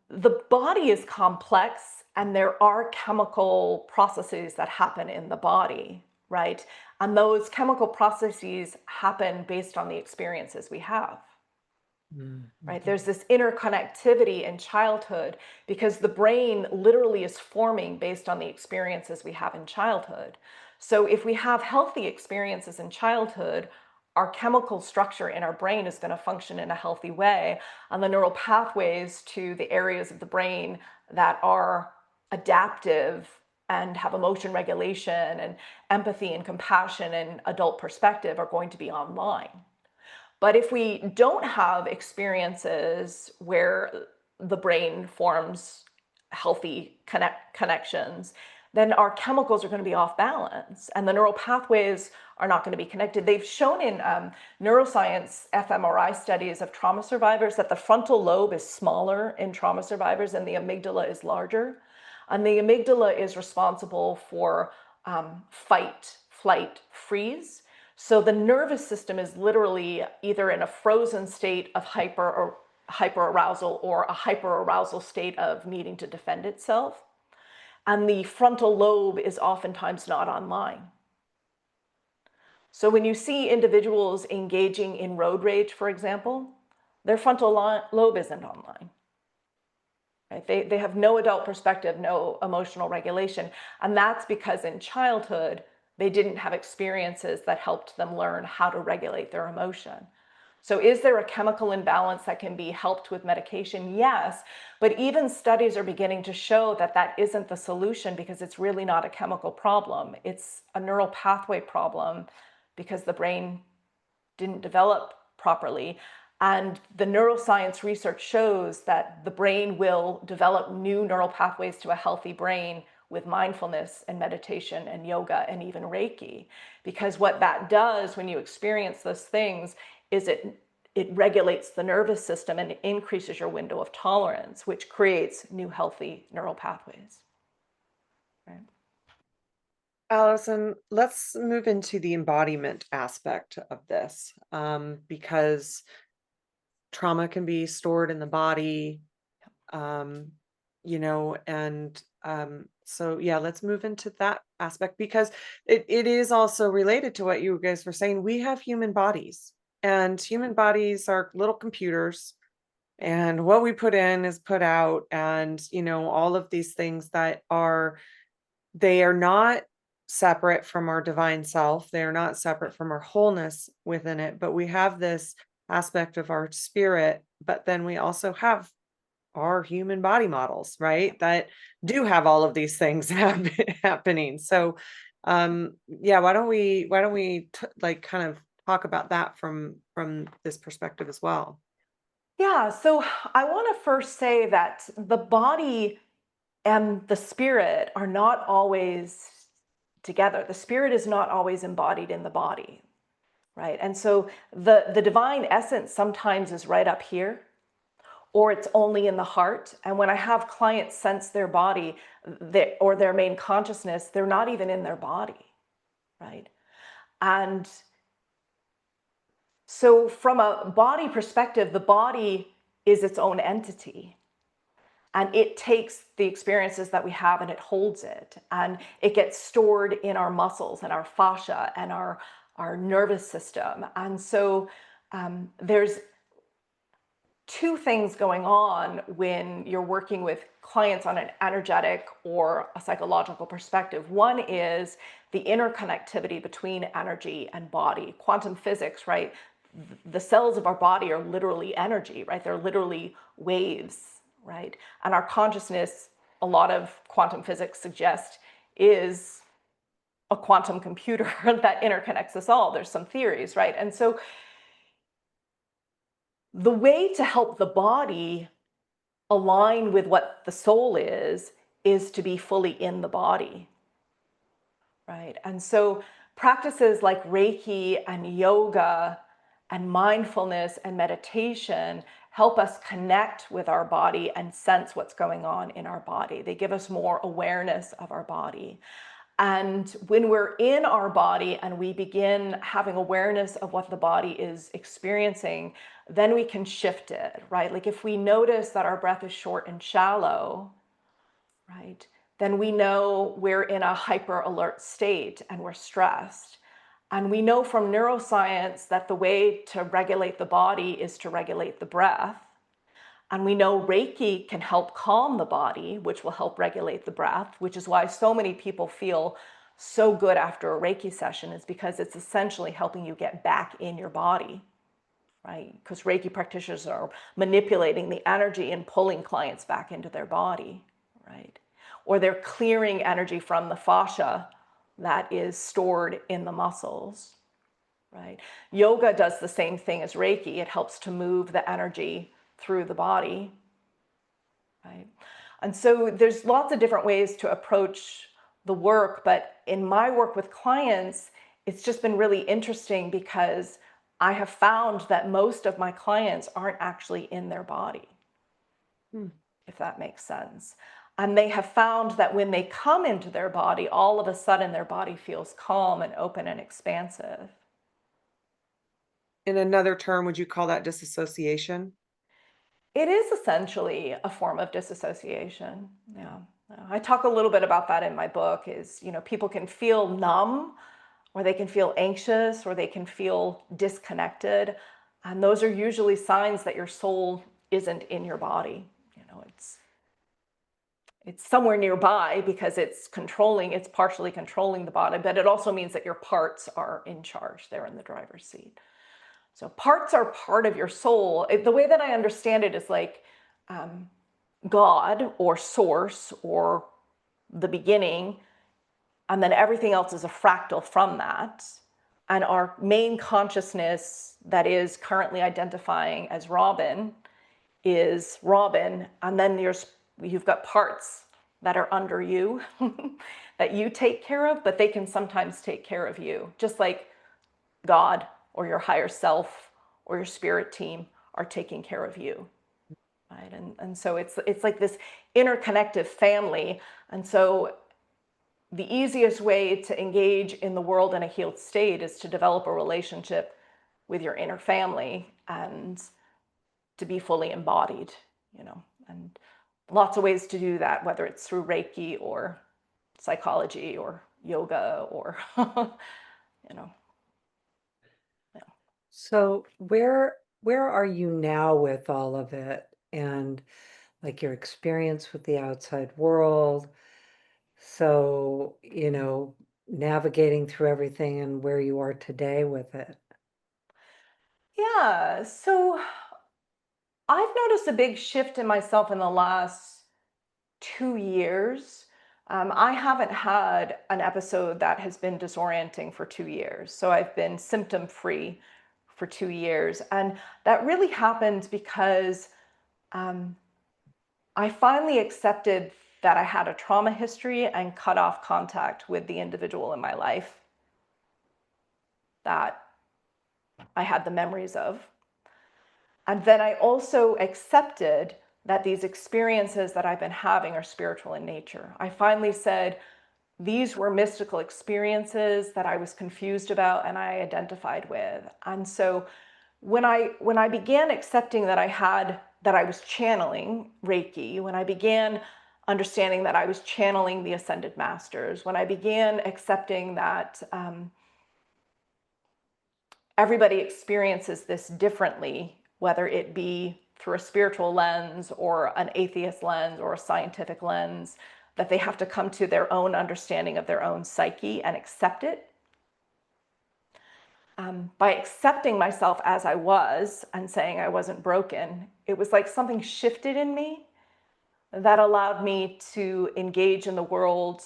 B: the body is complex, and there are chemical processes that happen in the body, right? And those chemical processes happen based on the experiences we have. Right?
C: Mm-hmm.
B: There's this interconnectivity in childhood because the brain literally is forming based on the experiences we have in childhood. So if we have healthy experiences in childhood, our chemical structure in our brain is going to function in a healthy way, and the neural pathways to the areas of the brain that are adaptive and have emotion regulation and empathy and compassion and adult perspective are going to be online. But if we don't have experiences where the brain forms healthy connections, then our chemicals are going to be off balance and the neural pathways are not going to be connected. They've shown in neuroscience fMRI studies of trauma survivors that the frontal lobe is smaller in trauma survivors and the amygdala is larger. And the amygdala is responsible for fight, flight, freeze. So the nervous system is literally either in a frozen state of hyper or hyperarousal or a hyperarousal state of needing to defend itself. And the frontal lobe is oftentimes not online. So when you see individuals engaging in road rage, for example, their frontal lobe isn't online. Right? They have no adult perspective, no emotional regulation. And that's because in childhood, they didn't have experiences that helped them learn how to regulate their emotion. So is there a chemical imbalance that can be helped with medication? Yes, but even studies are beginning to show that that isn't the solution, because it's really not a chemical problem. It's a neural pathway problem because the brain didn't develop properly. And the neuroscience research shows that the brain will develop new neural pathways to a healthy brain with mindfulness and meditation and yoga and even Reiki. Because what that does when you experience those things is it regulates the nervous system and it increases your window of tolerance, which creates new healthy neural pathways. Right?
A: Allison, let's move into the embodiment aspect of this, because trauma can be stored in the body, um, and so yeah, let's move into that aspect, because it is also related to what you guys were saying. We have human bodies, and human bodies are little computers, and what we put in is put out, and all of these things they are not separate from our divine self. They are not separate from our wholeness within it, but we have this aspect of our spirit, but then we also have our human body models, right? That do have all of these things happening. So, yeah, why don't we kind of talk about that from this perspective as well?
B: Yeah, so I want to first say that the body and the spirit are not always together. The spirit is not always embodied in the body, right? And so the divine essence sometimes is right up here, or it's only in the heart. And when I have clients sense their body or their main consciousness, they're not even in their body, right? And so from a body perspective, the body is its own entity. And it takes the experiences that we have and it holds it. And it gets stored in our muscles and our fascia and our nervous system. And so there's two things going on when you're working with clients on an energetic or a psychological perspective. One is the interconnectivity between energy and body. Quantum physics, right? The cells of our body are literally energy, right? They're literally waves, right? And our consciousness, a lot of quantum physics suggests, is a quantum computer that interconnects us all. There's some theories, right? And so the way to help the body align with what the soul is to be fully in the body, right? And so practices like Reiki and yoga and mindfulness and meditation help us connect with our body and sense what's going on in our body. They give us more awareness of our body. And when we're in our body and we begin having awareness of what the body is experiencing, then we can shift it, right? Like if we notice that our breath is short and shallow, right, then we know we're in a hyper alert state and we're stressed. And we know from neuroscience that the way to regulate the body is to regulate the breath. And we know Reiki can help calm the body, which will help regulate the breath, which is why so many people feel so good after a Reiki session, is because it's essentially helping you get back in your body, right? Because Reiki practitioners are manipulating the energy and pulling clients back into their body, right? Or they're clearing energy from the fascia that is stored in the muscles, right? Yoga does the same thing as Reiki. It helps to move the energy through the body, right? And so there's lots of different ways to approach the work, but in my work with clients, it's just been really interesting because I have found that most of my clients aren't actually in their body, if that makes sense. And they have found that when they come into their body, all of a sudden their body feels calm and open and expansive.
A: In another term, would you call that disassociation?
B: It is essentially a form of disassociation. Yeah. I talk a little bit about that in my book is, people can feel numb or they can feel anxious or they can feel disconnected. And those are usually signs that your soul isn't in your body. It's somewhere nearby because it's partially controlling the body, but it also means that your parts are in charge. They're in the driver's seat. So parts are part of your soul. The way that I understand it is like God or source or the beginning, and then everything else is a fractal from that. And our main consciousness that is currently identifying as Robin is Robin, and then you've got parts that are under you that you take care of, but they can sometimes take care of you, just like God or your higher self or your spirit team are taking care of you, right? And so it's like this interconnected family. And so the easiest way to engage in the world in a healed state is to develop a relationship with your inner family and to be fully embodied, and lots of ways to do that, whether it's through Reiki or psychology or yoga or, yeah.
C: So where are you now with all of it and like your experience with the outside world? So, navigating through everything and where you are today with it.
B: Yeah, so I've noticed a big shift in myself in the last 2 years. I haven't had an episode that has been disorienting for 2 years. So I've been symptom free for 2 years. And that really happened because I finally accepted that I had a trauma history and cut off contact with the individual in my life that I had the memories of. And then I also accepted that these experiences that I've been having are spiritual in nature. I finally said, these were mystical experiences that I was confused about and I identified with. And so when I began accepting that I was channeling Reiki, when I began understanding that I was channeling the Ascended Masters, when I began accepting that everybody experiences this differently, whether it be through a spiritual lens or an atheist lens or a scientific lens, that they have to come to their own understanding of their own psyche and accept it. By accepting myself as I was and saying I wasn't broken, it was like something shifted in me that allowed me to engage in the world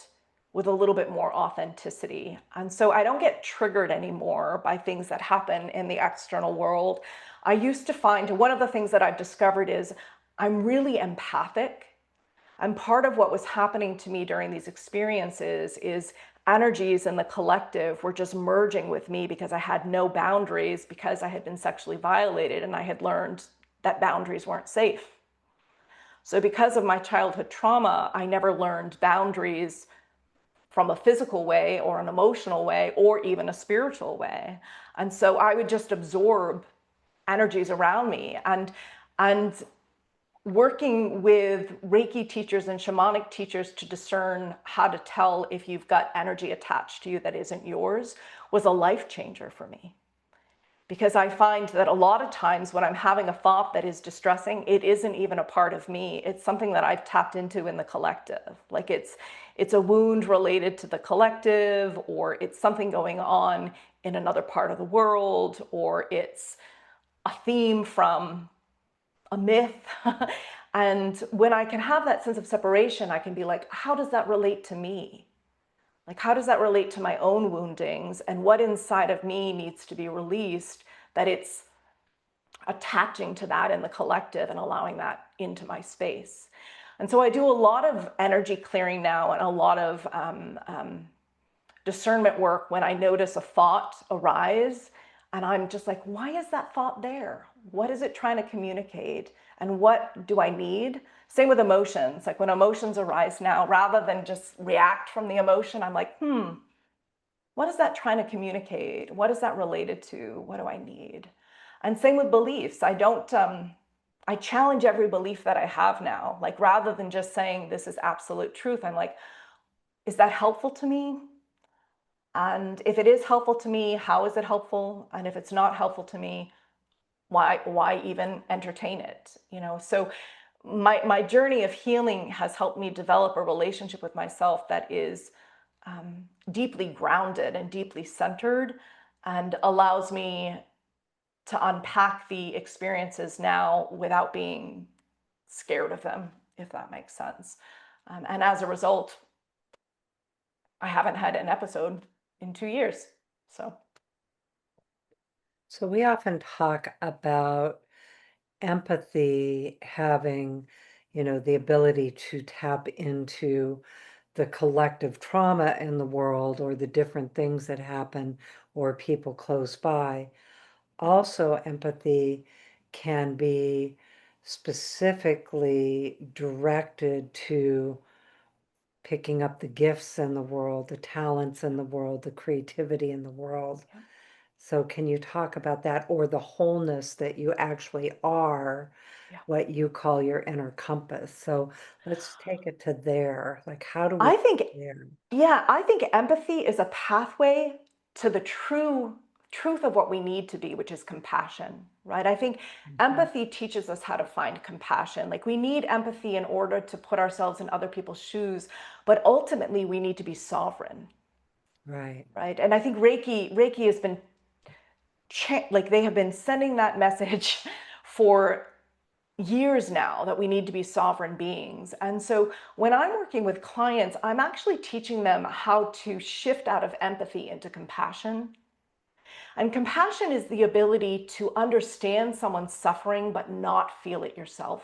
B: with a little bit more authenticity. And so I don't get triggered anymore by things that happen in the external world. I used to find one of the things that I've discovered is I'm really empathic. And part of what was happening to me during these experiences is energies in the collective were just merging with me because I had no boundaries, because I had been sexually violated and I had learned that boundaries weren't safe. So because of my childhood trauma, I never learned boundaries from a physical way or an emotional way or even a spiritual way. And so I would just absorb energies around me. And working with Reiki teachers and shamanic teachers to discern how to tell if you've got energy attached to you that isn't yours was a life changer for me. Because I find that a lot of times when I'm having a thought that is distressing, it isn't even a part of me. It's something that I've tapped into in the collective. Like it's a wound related to the collective, or it's something going on in another part of the world, or it's a theme from a myth. And when I can have that sense of separation, I can be like, how does that relate to me? Like, how does that relate to my own woundings, and what inside of me needs to be released that it's attaching to that in the collective and allowing that into my space? And so I do a lot of energy clearing now and a lot of discernment work when I notice a thought arise. And I'm just like, why is that thought there? What is it trying to communicate? And what do I need? Same with emotions. Like when emotions arise now, rather than just react from the emotion, I'm like, what is that trying to communicate? What is that related to? What do I need? And same with beliefs. I I challenge every belief that I have now. Like, rather than just saying this is absolute truth, I'm like, is that helpful to me? And if it is helpful to me, how is it helpful? And if it's not helpful to me, why even entertain it? So my journey of healing has helped me develop a relationship with myself that is deeply grounded and deeply centered, and allows me to unpack the experiences now without being scared of them, if that makes sense. And as a result, I haven't had an episode in 2 years.
C: So we often talk about empathy having, the ability to tap into the collective trauma in the world or the different things that happen or people close by. Also, empathy can be specifically directed to picking up the gifts in the world, the talents in the world, the creativity in the world.
B: Yeah.
C: So can you talk about that, or the wholeness that you actually are,
B: Yeah.
C: what you call your inner compass? So let's take it to there. Like, how do we
B: I
C: get
B: think,
C: there?
B: yeah, I think empathy is a pathway to the truth of what we need to be, which is compassion, right? I think
C: Mhm.
B: empathy teaches us how to find compassion. Like, we need empathy in order to put ourselves in other people's shoes, but ultimately we need to be sovereign,
C: Right.
B: right? And I think Reiki has been like, they have been sending that message for years now, that we need to be sovereign beings. And so when I'm working with clients, I'm actually teaching them how to shift out of empathy into compassion. And compassion is the ability to understand someone's suffering but not feel it yourself.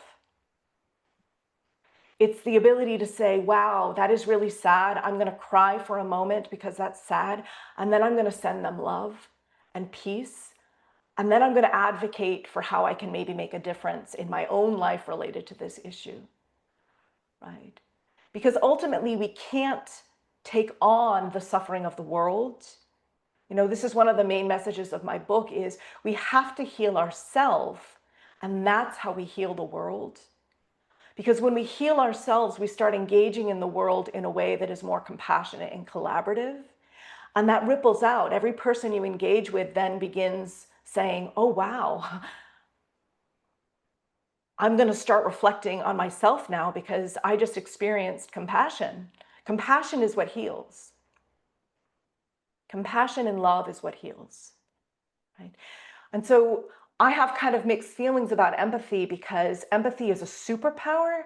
B: It's the ability to say, wow, that is really sad. I'm going to cry for a moment because that's sad. And then I'm going to send them love and peace. And then I'm going to advocate for how I can maybe make a difference in my own life related to this issue, right? Because ultimately we can't take on the suffering of the world. This is one of the main messages of my book, is we have to heal ourselves, and that's how we heal the world. Because when we heal ourselves, we start engaging in the world in a way that is more compassionate and collaborative. And that ripples out. Every person you engage with then begins saying, oh, wow, I'm going to start reflecting on myself now because I just experienced compassion. Compassion is what heals. Compassion and love is what heals, right? And so I have kind of mixed feelings about empathy, because empathy is a superpower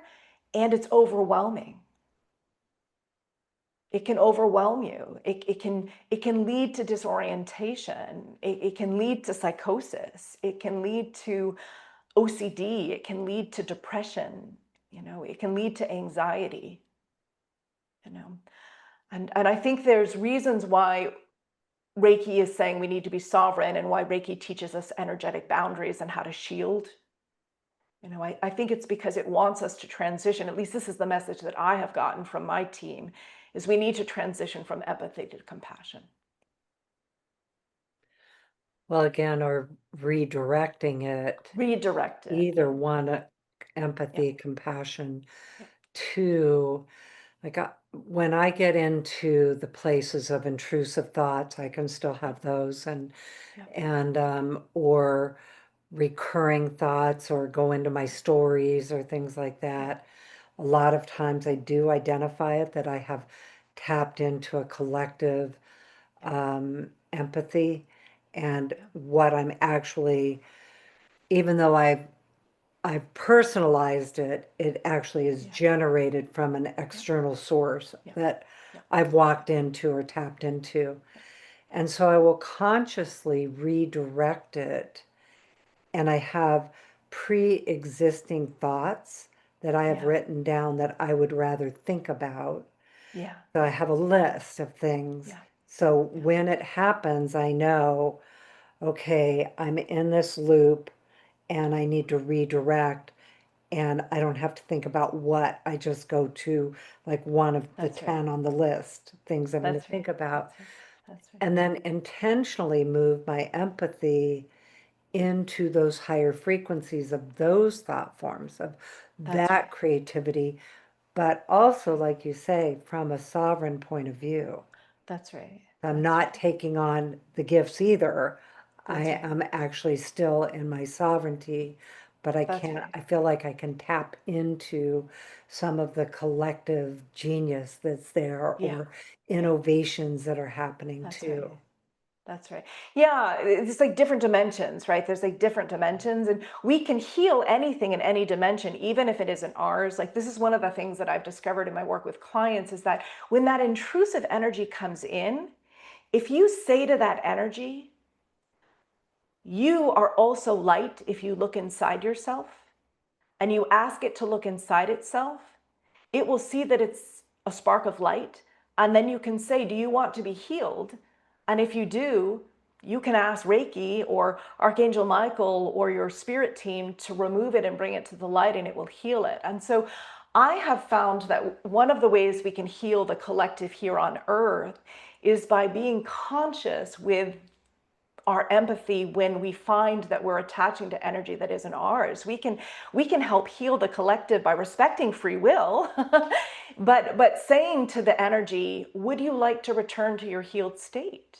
B: and it's overwhelming. It can overwhelm you. It can lead to disorientation. It can lead to psychosis. It can lead to OCD. It can lead to depression. It can lead to anxiety. And I think there's reasons why Reiki is saying we need to be sovereign, and why Reiki teaches us energetic boundaries and how to shield. I think it's because it wants us to transition. At least this is the message that I have gotten from my team, is we need to transition from empathy to compassion.
C: Well, again, or redirecting it,
B: Redirect it.
C: either one,
B: Yeah.
C: empathy, compassion,
B: Yeah.
C: two, like when I get into the places of intrusive thoughts, I can still have those, and
B: Yeah.
C: or recurring thoughts, or go into my stories or things like that. A lot of times I do identify it, that I have tapped into a collective empathy, and
B: Yeah.
C: what I'm actually, even though I've personalized it, it actually is
B: Yeah.
C: generated from an
B: Yeah.
C: external source
B: Yeah.
C: that
B: Yeah.
C: I've walked into or tapped into. And so I will consciously redirect it, and I have pre-existing thoughts that I have
B: Yeah.
C: written down that I would rather think about.
B: Yeah.
C: So I have a list of things.
B: Yeah.
C: So
B: Yeah.
C: when it happens, I know, okay, I'm in this loop and I need to redirect, and I don't have to think about what. I just go to like one of the
B: That's right.
C: 10 on the list, things I'm going to
B: That's right.
C: think about,
B: That's right. That's right.
C: and then intentionally move my empathy into those higher frequencies of those thought forms, of
B: That's
C: that
B: right.
C: creativity, but also, like you say, from a sovereign point of view.
B: That's right.
C: I'm
B: That's
C: not
B: right.
C: taking on the gifts either. I
B: That's right.
C: am actually still in my sovereignty, but
B: That's right.
C: I feel like I can tap into some of the collective genius that's there,
B: Yeah.
C: or
B: Yeah.
C: innovations that are happening
B: That's right.
C: too.
B: That's right. Yeah, it's like different dimensions, right? There's like different dimensions, and we can heal anything in any dimension, even if it isn't ours. Like, this is one of the things that I've discovered in my work with clients is that when that intrusive energy comes in, if you say to that energy, you are also light if you look inside yourself, and you ask it to look inside itself, it will see that it's a spark of light. And then you can say, do you want to be healed? And if you do, you can ask Reiki or Archangel Michael or your spirit team to remove it and bring it to the light, and it will heal it. And so I have found that one of the ways we can heal the collective here on earth is by being conscious with our empathy when we find that we're attaching to energy that isn't ours. We can help heal the collective by respecting free will, but saying to the energy, would you like to return to your healed state?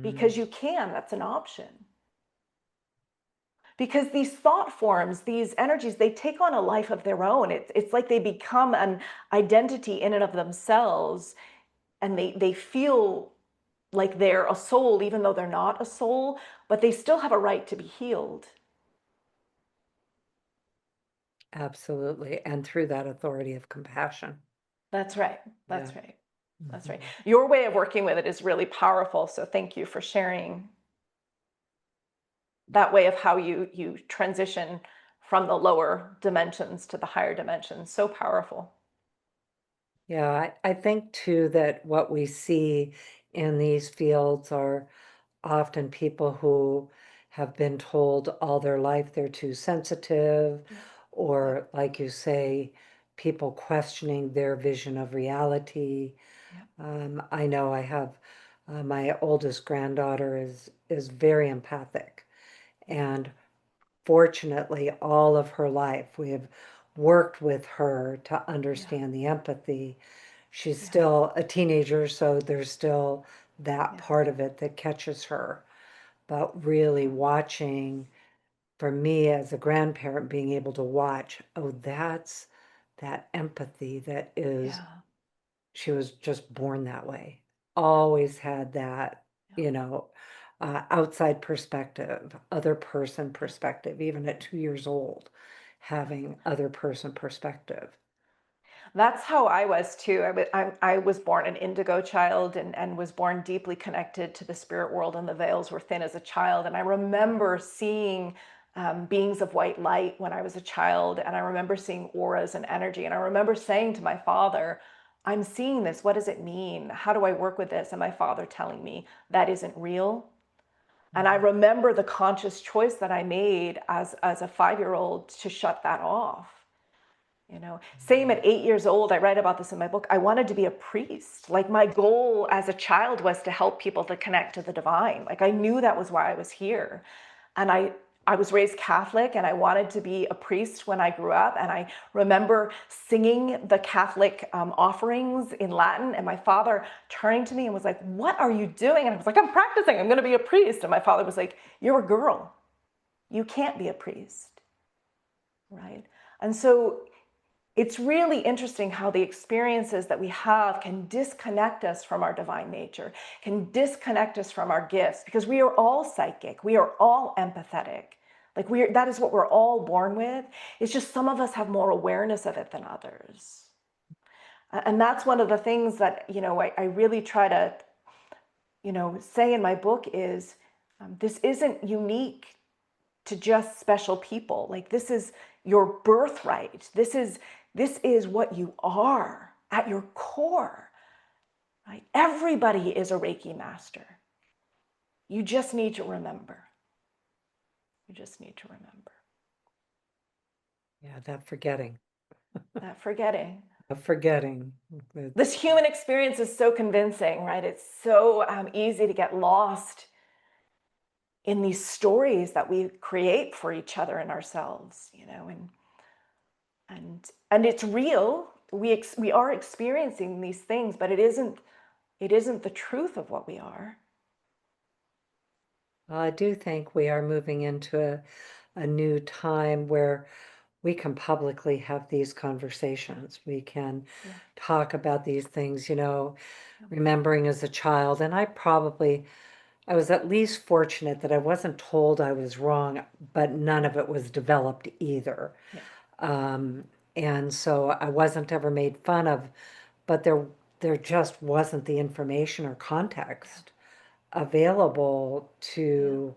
B: Because
C: Mm,
B: you can, that's an option. Because these thought forms, these energies, they take on a life of their own. It's like they become an identity in and of themselves, and they feel like they're a soul, even though they're not a soul, but they still have a right to be healed.
C: absolutely. And through that authority of compassion.
B: That's right.
C: Yeah.
B: That's right. That's right.
C: Mhm.
B: Your way of working with it is really powerful. So thank you for sharing that way of how you transition from the lower dimensions to the higher dimensions. So powerful.
C: Yeah, I think too that what we see in these fields are often people who have been told all their life they're too sensitive,
B: Yeah. Yeah.
C: or like you say, people questioning their vision of reality.
B: Yeah.
C: I know I have my oldest granddaughter is very empathic, and fortunately, all of her life we have worked with her to
B: Yeah.
C: understand the empathy. She's
B: Yeah.
C: still a teenager, so there's still that
B: Yeah.
C: part of it that catches her. But really
B: Yeah.
C: watching, for me as a grandparent, being able to watch, oh, that's that empathy that is,
B: Yeah.
C: she was just born that way. Always had that,
B: Yeah.
C: you know, outside perspective, other person perspective, even at 2 years old,
B: Yeah.
C: having other person perspective.
B: That's how I was too. I was born an indigo child, and was born deeply connected to the spirit world, and the veils were thin as a child. And I remember seeing beings of white light when I was a child, and I remember seeing auras and energy. And I remember saying to my father, I'm seeing this. What does it mean? How do I work with this? And my father telling me that isn't real. And I
C: Mhm.
B: remember the conscious choice that I made as a 5-year old to shut that off. Same at 8 years old, I write about this in my book. I wanted to be a priest. Like, my goal as a child was to help people to connect to the divine. Like, I knew that was why I was here. And I was raised Catholic, and I wanted to be a priest when I grew up. And I remember singing the Catholic offerings in Latin, and my father turning to me and was like, what are you doing? And I was like, I'm practicing. I'm going to be a priest. And my father was like, you're a girl. You can't be a priest. Right. And so it's really interesting how the experiences that we have can disconnect us from our divine nature, can disconnect us from our gifts, because we are all psychic. We are all empathetic. Like, that is what we're all born with. It's just some of us have more awareness of it than others. And that's one of the things that, I really try to, say in my book is, this isn't unique to just special people. Like, this is your birthright. This is what you are at your core. Right? Everybody is a Reiki master. You just need to remember. You just need to remember.
C: Yeah, that forgetting,
B: That forgetting.
C: forgetting.
B: This human experience is so convincing, right? It's so easy to get lost in these stories that we create for each other and ourselves, you know, and it's real. We are experiencing these things, but it isn't the truth of what we are.
C: Well, I do think we are moving into a new time where we can publicly have these conversations. We can
B: Yeah.
C: talk about these things, remembering as a child. And I was at least fortunate that I wasn't told I was wrong, but none of it was developed either.
B: Yeah.
C: Um, and so I wasn't ever made fun of, but there just wasn't the information or context available to,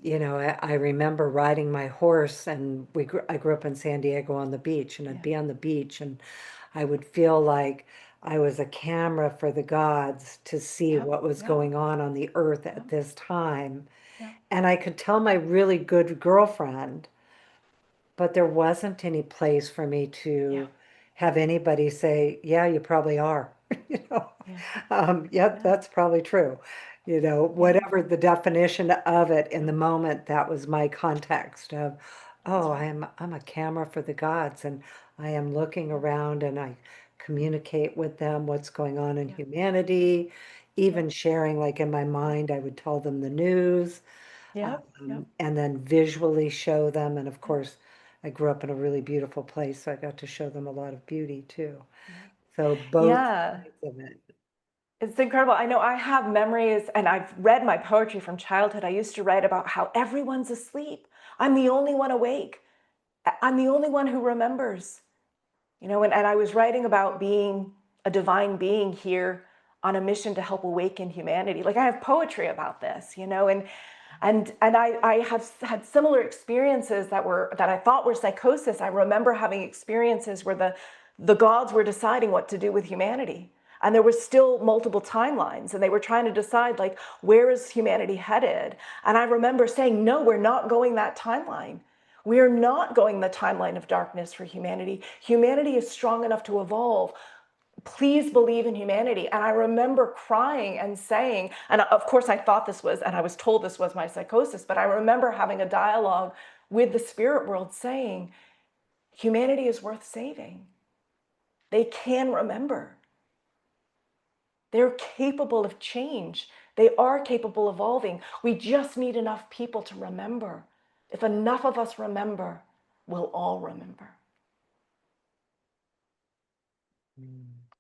C: I remember riding my horse, and I grew up in San Diego on the beach, and I'd be on the beach and I would feel like I was a camera for the gods to see what was going on the earth at this time.
B: Yeah.
C: And I could tell my really good girlfriend, but there wasn't any place for me to have anybody say, yeah, you probably are. you know yeah, that's probably true. Whatever the definition of it in the moment, that was my context of, oh, I'm a camera for the gods, and I am looking around and I communicate with them what's going on in humanity, even sharing, like in my mind, I would tell them the news, and then visually show them. And of course, I grew up in a really beautiful place, so I got to show them a lot of beauty too. So both
B: Yeah.
C: sides of it.
B: It's incredible. I know I have memories, and I've read my poetry from childhood. I used to write about how everyone's asleep. I'm the only one awake. I'm the only one who remembers. And I was writing about being a divine being here on a mission to help awaken humanity. Like, I have poetry about this, and I have had similar experiences that I thought were psychosis. I remember having experiences where the gods were deciding what to do with humanity. And there were still multiple timelines, and they were trying to decide, like, where is humanity headed? And I remember saying, no, we're not going that timeline. We are not going the timeline of darkness for humanity. Humanity is strong enough to evolve. Please believe in humanity. And I remember crying and saying, and of course I thought this was, and I was told this was my psychosis, but I remember having a dialogue with the spirit world saying, humanity is worth saving. They can remember. They're capable of change. They are capable of evolving. We just need enough people to remember. If enough of us remember, we'll all remember.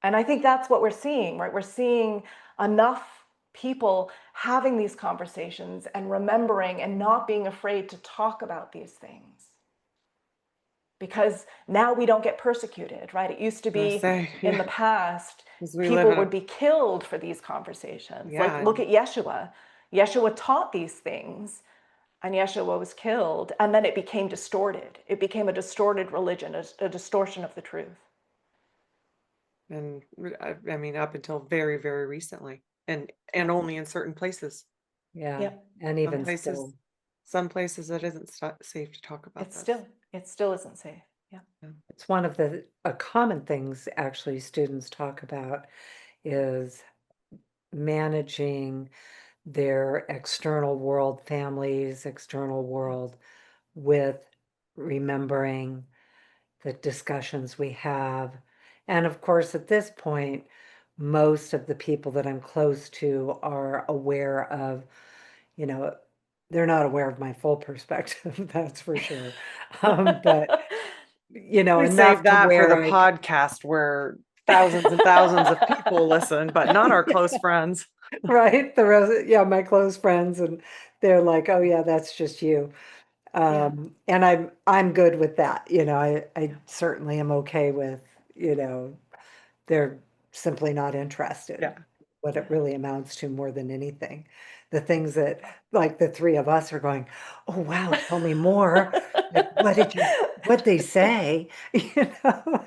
B: And I think that's what we're seeing, right? We're seeing enough people having these conversations and remembering and not being afraid to talk about these things. Because now we don't get persecuted, right? It used to be in the past, people would be killed for these conversations. Like, look at Yeshua. Yeshua taught these things, and Yeshua was killed, and then it became distorted. It became a distorted religion, a distortion of the truth.
A: And I mean, up until very, very recently, and only in certain places.
C: Yeah. And even
A: some places it isn't safe to talk about
B: it
A: this.
B: Still isn't safe. Yeah.
C: It's one of the common things actually students talk about is managing their external world, families, external world, with remembering the discussions we have. And of course, at this point, most of the people that I'm close to are aware of, they're not aware of my full perspective, that's for sure. But,
A: We
C: enough
A: save
C: to
A: that for the
C: where
A: podcast where thousands and thousands of people listen, but not our close friends.
C: right? My close friends, and they're like, oh yeah, that's just you. And I'm good with that. I certainly am okay with, they're simply not interested.
A: Yeah.
C: What it really amounts to more than anything. The things that, like, the three of us are going, oh wow, tell me more. Like, what'd they say?
B: I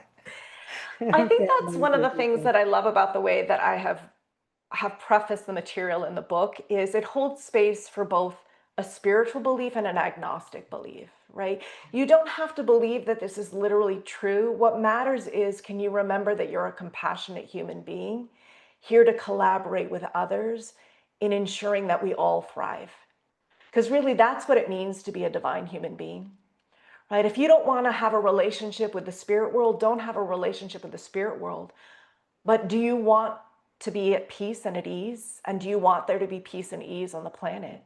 B: think that's one of the things that I love about the way that I have prefaced the material in the book is it holds space for both a spiritual belief and an agnostic belief, right? You don't have to believe that this is literally true. What matters is, can you remember that you're a compassionate human being here to collaborate with others in ensuring that we all thrive? Because really, that's what it means to be a divine human being, right? If you don't want to have a relationship with the spirit world, don't have a relationship with the spirit world. But do you want to be at peace and at ease? And do you want there to be peace and ease on the planet?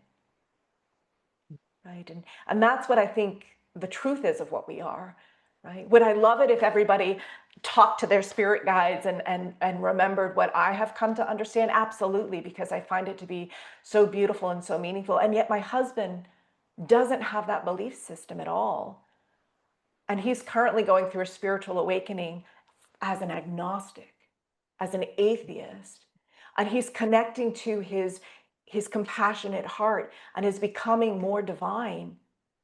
B: Right? And that's what I think the truth is of what we are, right? Would I love it if everybody talked to their spirit guides and remembered what I have come to understand? Absolutely, because I find it to be so beautiful and so meaningful. And yet my husband doesn't have that belief system at all. And he's currently going through a spiritual awakening as an agnostic, as an atheist. And he's connecting to his compassionate heart and is becoming more divine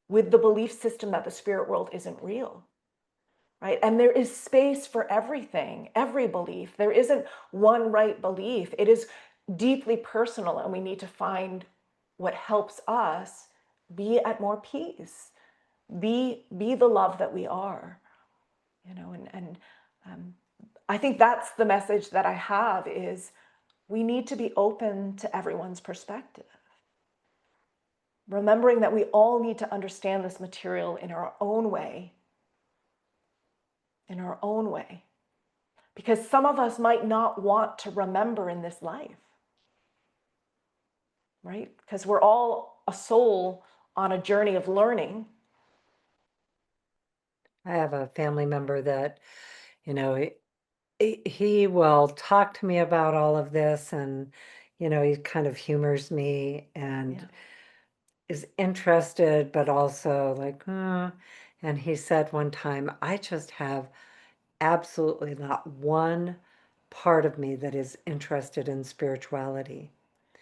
B: with the belief system that the spirit world isn't real, right? And there is space for everything, every belief. There isn't one right belief. It is deeply personal, and we need to find what helps us be at more peace, be the love that we are, you know. And I think that's the message that I have is we need to be open to everyone's perspective. Remembering that we all need to understand this material in our own way. In our own way. Because some of us might not want to remember in this life. Right? Because we're all a soul on a journey of learning.
C: I have a family member that, you know, he will talk to me about all of this, and, you know, he kind of humors me and is interested, but also like, and he said one time, I just have absolutely not one part of me that is interested in spirituality.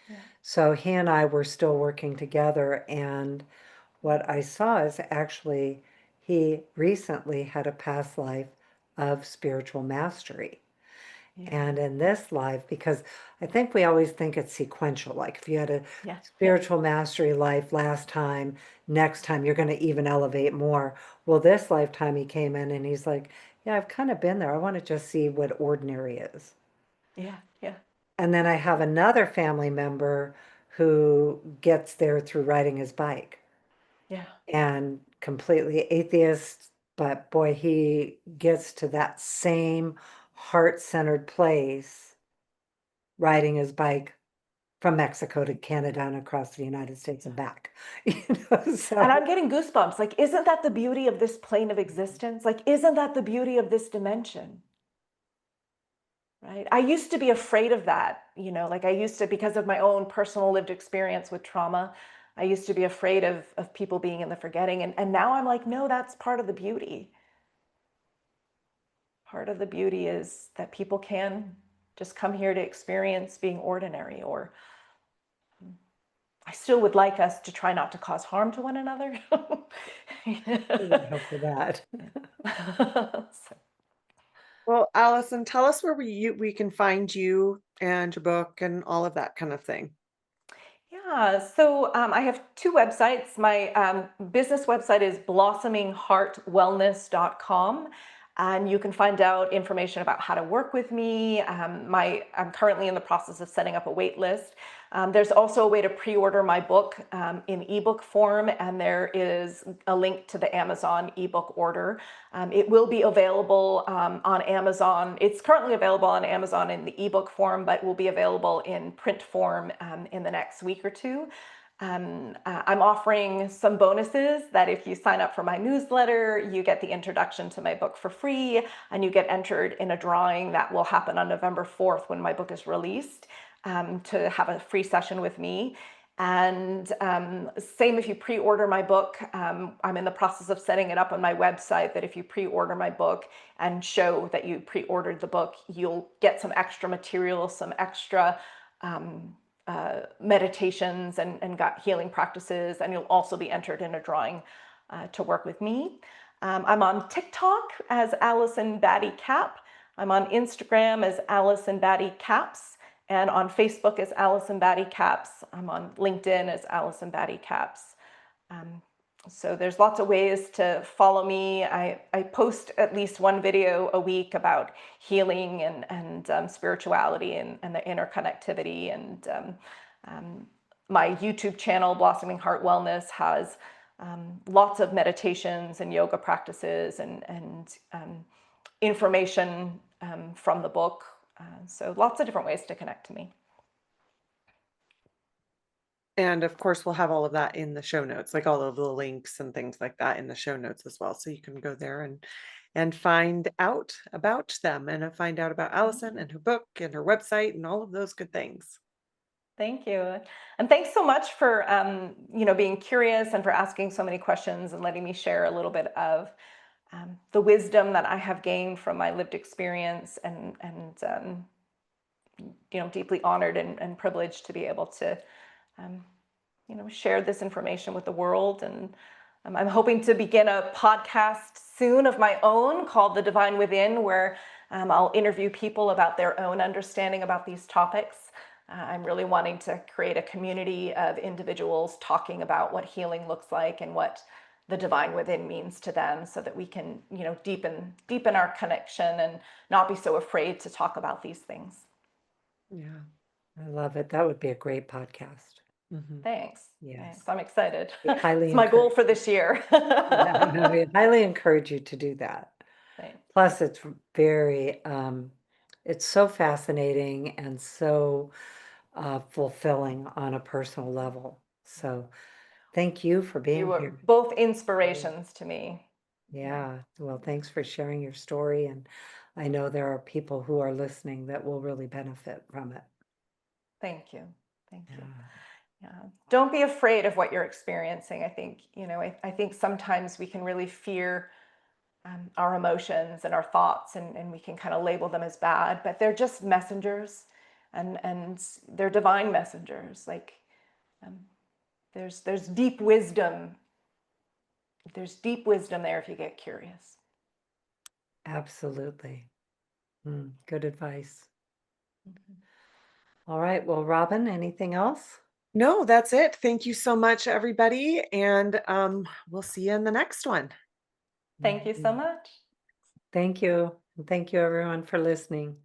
B: Yeah.
C: So he and I were still working together, and what I saw is actually he recently had a past life of spiritual mastery.
B: Yeah.
C: And in this life, because I think we always think it's sequential, like if you had a
B: Yeah.
C: spiritual mastery life last time, next time you're going to even elevate more. Well, this lifetime he came in and he's like, yeah, I've kind of been there. I want to just see what ordinary is.
B: Yeah. Yeah.
C: And then I have another family member who gets there through riding his bike,
B: Yeah.
C: and completely atheist, but boy, he gets to that same heart-centered place riding his bike from Mexico to Canada and across the United States and back. You know,
B: And
C: so
B: I'm getting goosebumps. Like, isn't that the beauty of this plane of existence? Like, isn't that the beauty of this dimension? Right? I used to be afraid of that, you know, like I used to, because of my own personal lived experience with trauma, I used to be afraid of people being in the forgetting. And now I'm like, no, that's part of the beauty. Part of the beauty is that people can just come here to experience being ordinary. Or I still would like us to try not to cause harm to one another.
C: we would hope for that.
B: So,
A: Well, Allison, tell us where we can find you and your book and all of that kind of thing.
B: yeah, so I have two websites. My business website is blossomingheartwellness.com, and you can find out information about how to work with me. I'm currently in the process of setting up a wait list. There's also a way to pre-order my book in ebook form, and there is a link to the Amazon ebook order. It will be available on Amazon. It's currently available on Amazon in the ebook form, but will be available in print form in the next week or two. I'm offering some bonuses that if you sign up for my newsletter, you get the introduction to my book for free, and you get entered in a drawing that will happen on November 4th when my book is released, to have a free session with me. And same if you pre-order my book. I'm in the process of setting it up on my website that if you pre-order my book and show that you pre-ordered the book, you'll get some extra material, some extra meditations and healing practices, and you'll also be entered in a drawing to work with me. I'm on TikTok as Allison Batty-Capps. I'm on Instagram as Allison Batty-Capps, and on Facebook as Allison Batty-Capps. I'm on LinkedIn as Allison Batty-Capps. So there's lots of ways to follow me. I post at least one video a week about healing and spirituality and the interconnectivity. And My YouTube channel, Blossoming Heart Wellness, has lots of meditations and yoga practices and information from the book. So lots of different ways to connect to me.
A: And of course, we'll have all of that in the show notes, like all of the links and things like that in the show notes as well. So you can go there and find out about them and find out about Allison and her book and her website and all of those good things.
B: Thank you. And thanks so much for, being curious and for asking so many questions and letting me share a little bit of the wisdom that I have gained from my lived experience, and deeply honored and privileged to be able to, share this information with the world. And I'm hoping to begin a podcast soon of my own called The Divine Within, where I'll interview people about their own understanding about these topics. I'm really wanting to create a community of individuals talking about what healing looks like and what the divine within means to them, so that we can, deepen our connection and not be so afraid to talk about these things.
A: Yeah.
C: I love it. That would be a great podcast.
B: Thanks.
C: Yes.
B: Thanks. I'm excited.
C: We highly
B: It's my goal
C: encourage
B: for this year.
C: Yeah, no, we highly encourage you to do that.
B: Thanks.
C: Plus, it's very, it's so fascinating and so fulfilling on a personal level. So thank you for
B: You
C: being
B: were
C: here.
B: both inspirations to me.
C: Yeah, well, thanks for sharing your story. And I know there are people who are listening that will really benefit from it.
B: Thank you. Thank you.
C: Yeah.
B: Yeah. Don't be afraid of what you're experiencing. I think, I think sometimes we can really fear our emotions and our thoughts, and we can kind of label them as bad, but they're just messengers, and they're divine messengers. Like, there's deep wisdom. There's deep wisdom there if you get curious.
C: Absolutely. Good advice. All right. Well, Robin, anything else?
A: No, that's it. Thank you so much, everybody. And we'll see you in the next one.
B: Thank you so much.
C: Thank you. And thank you, everyone, for listening.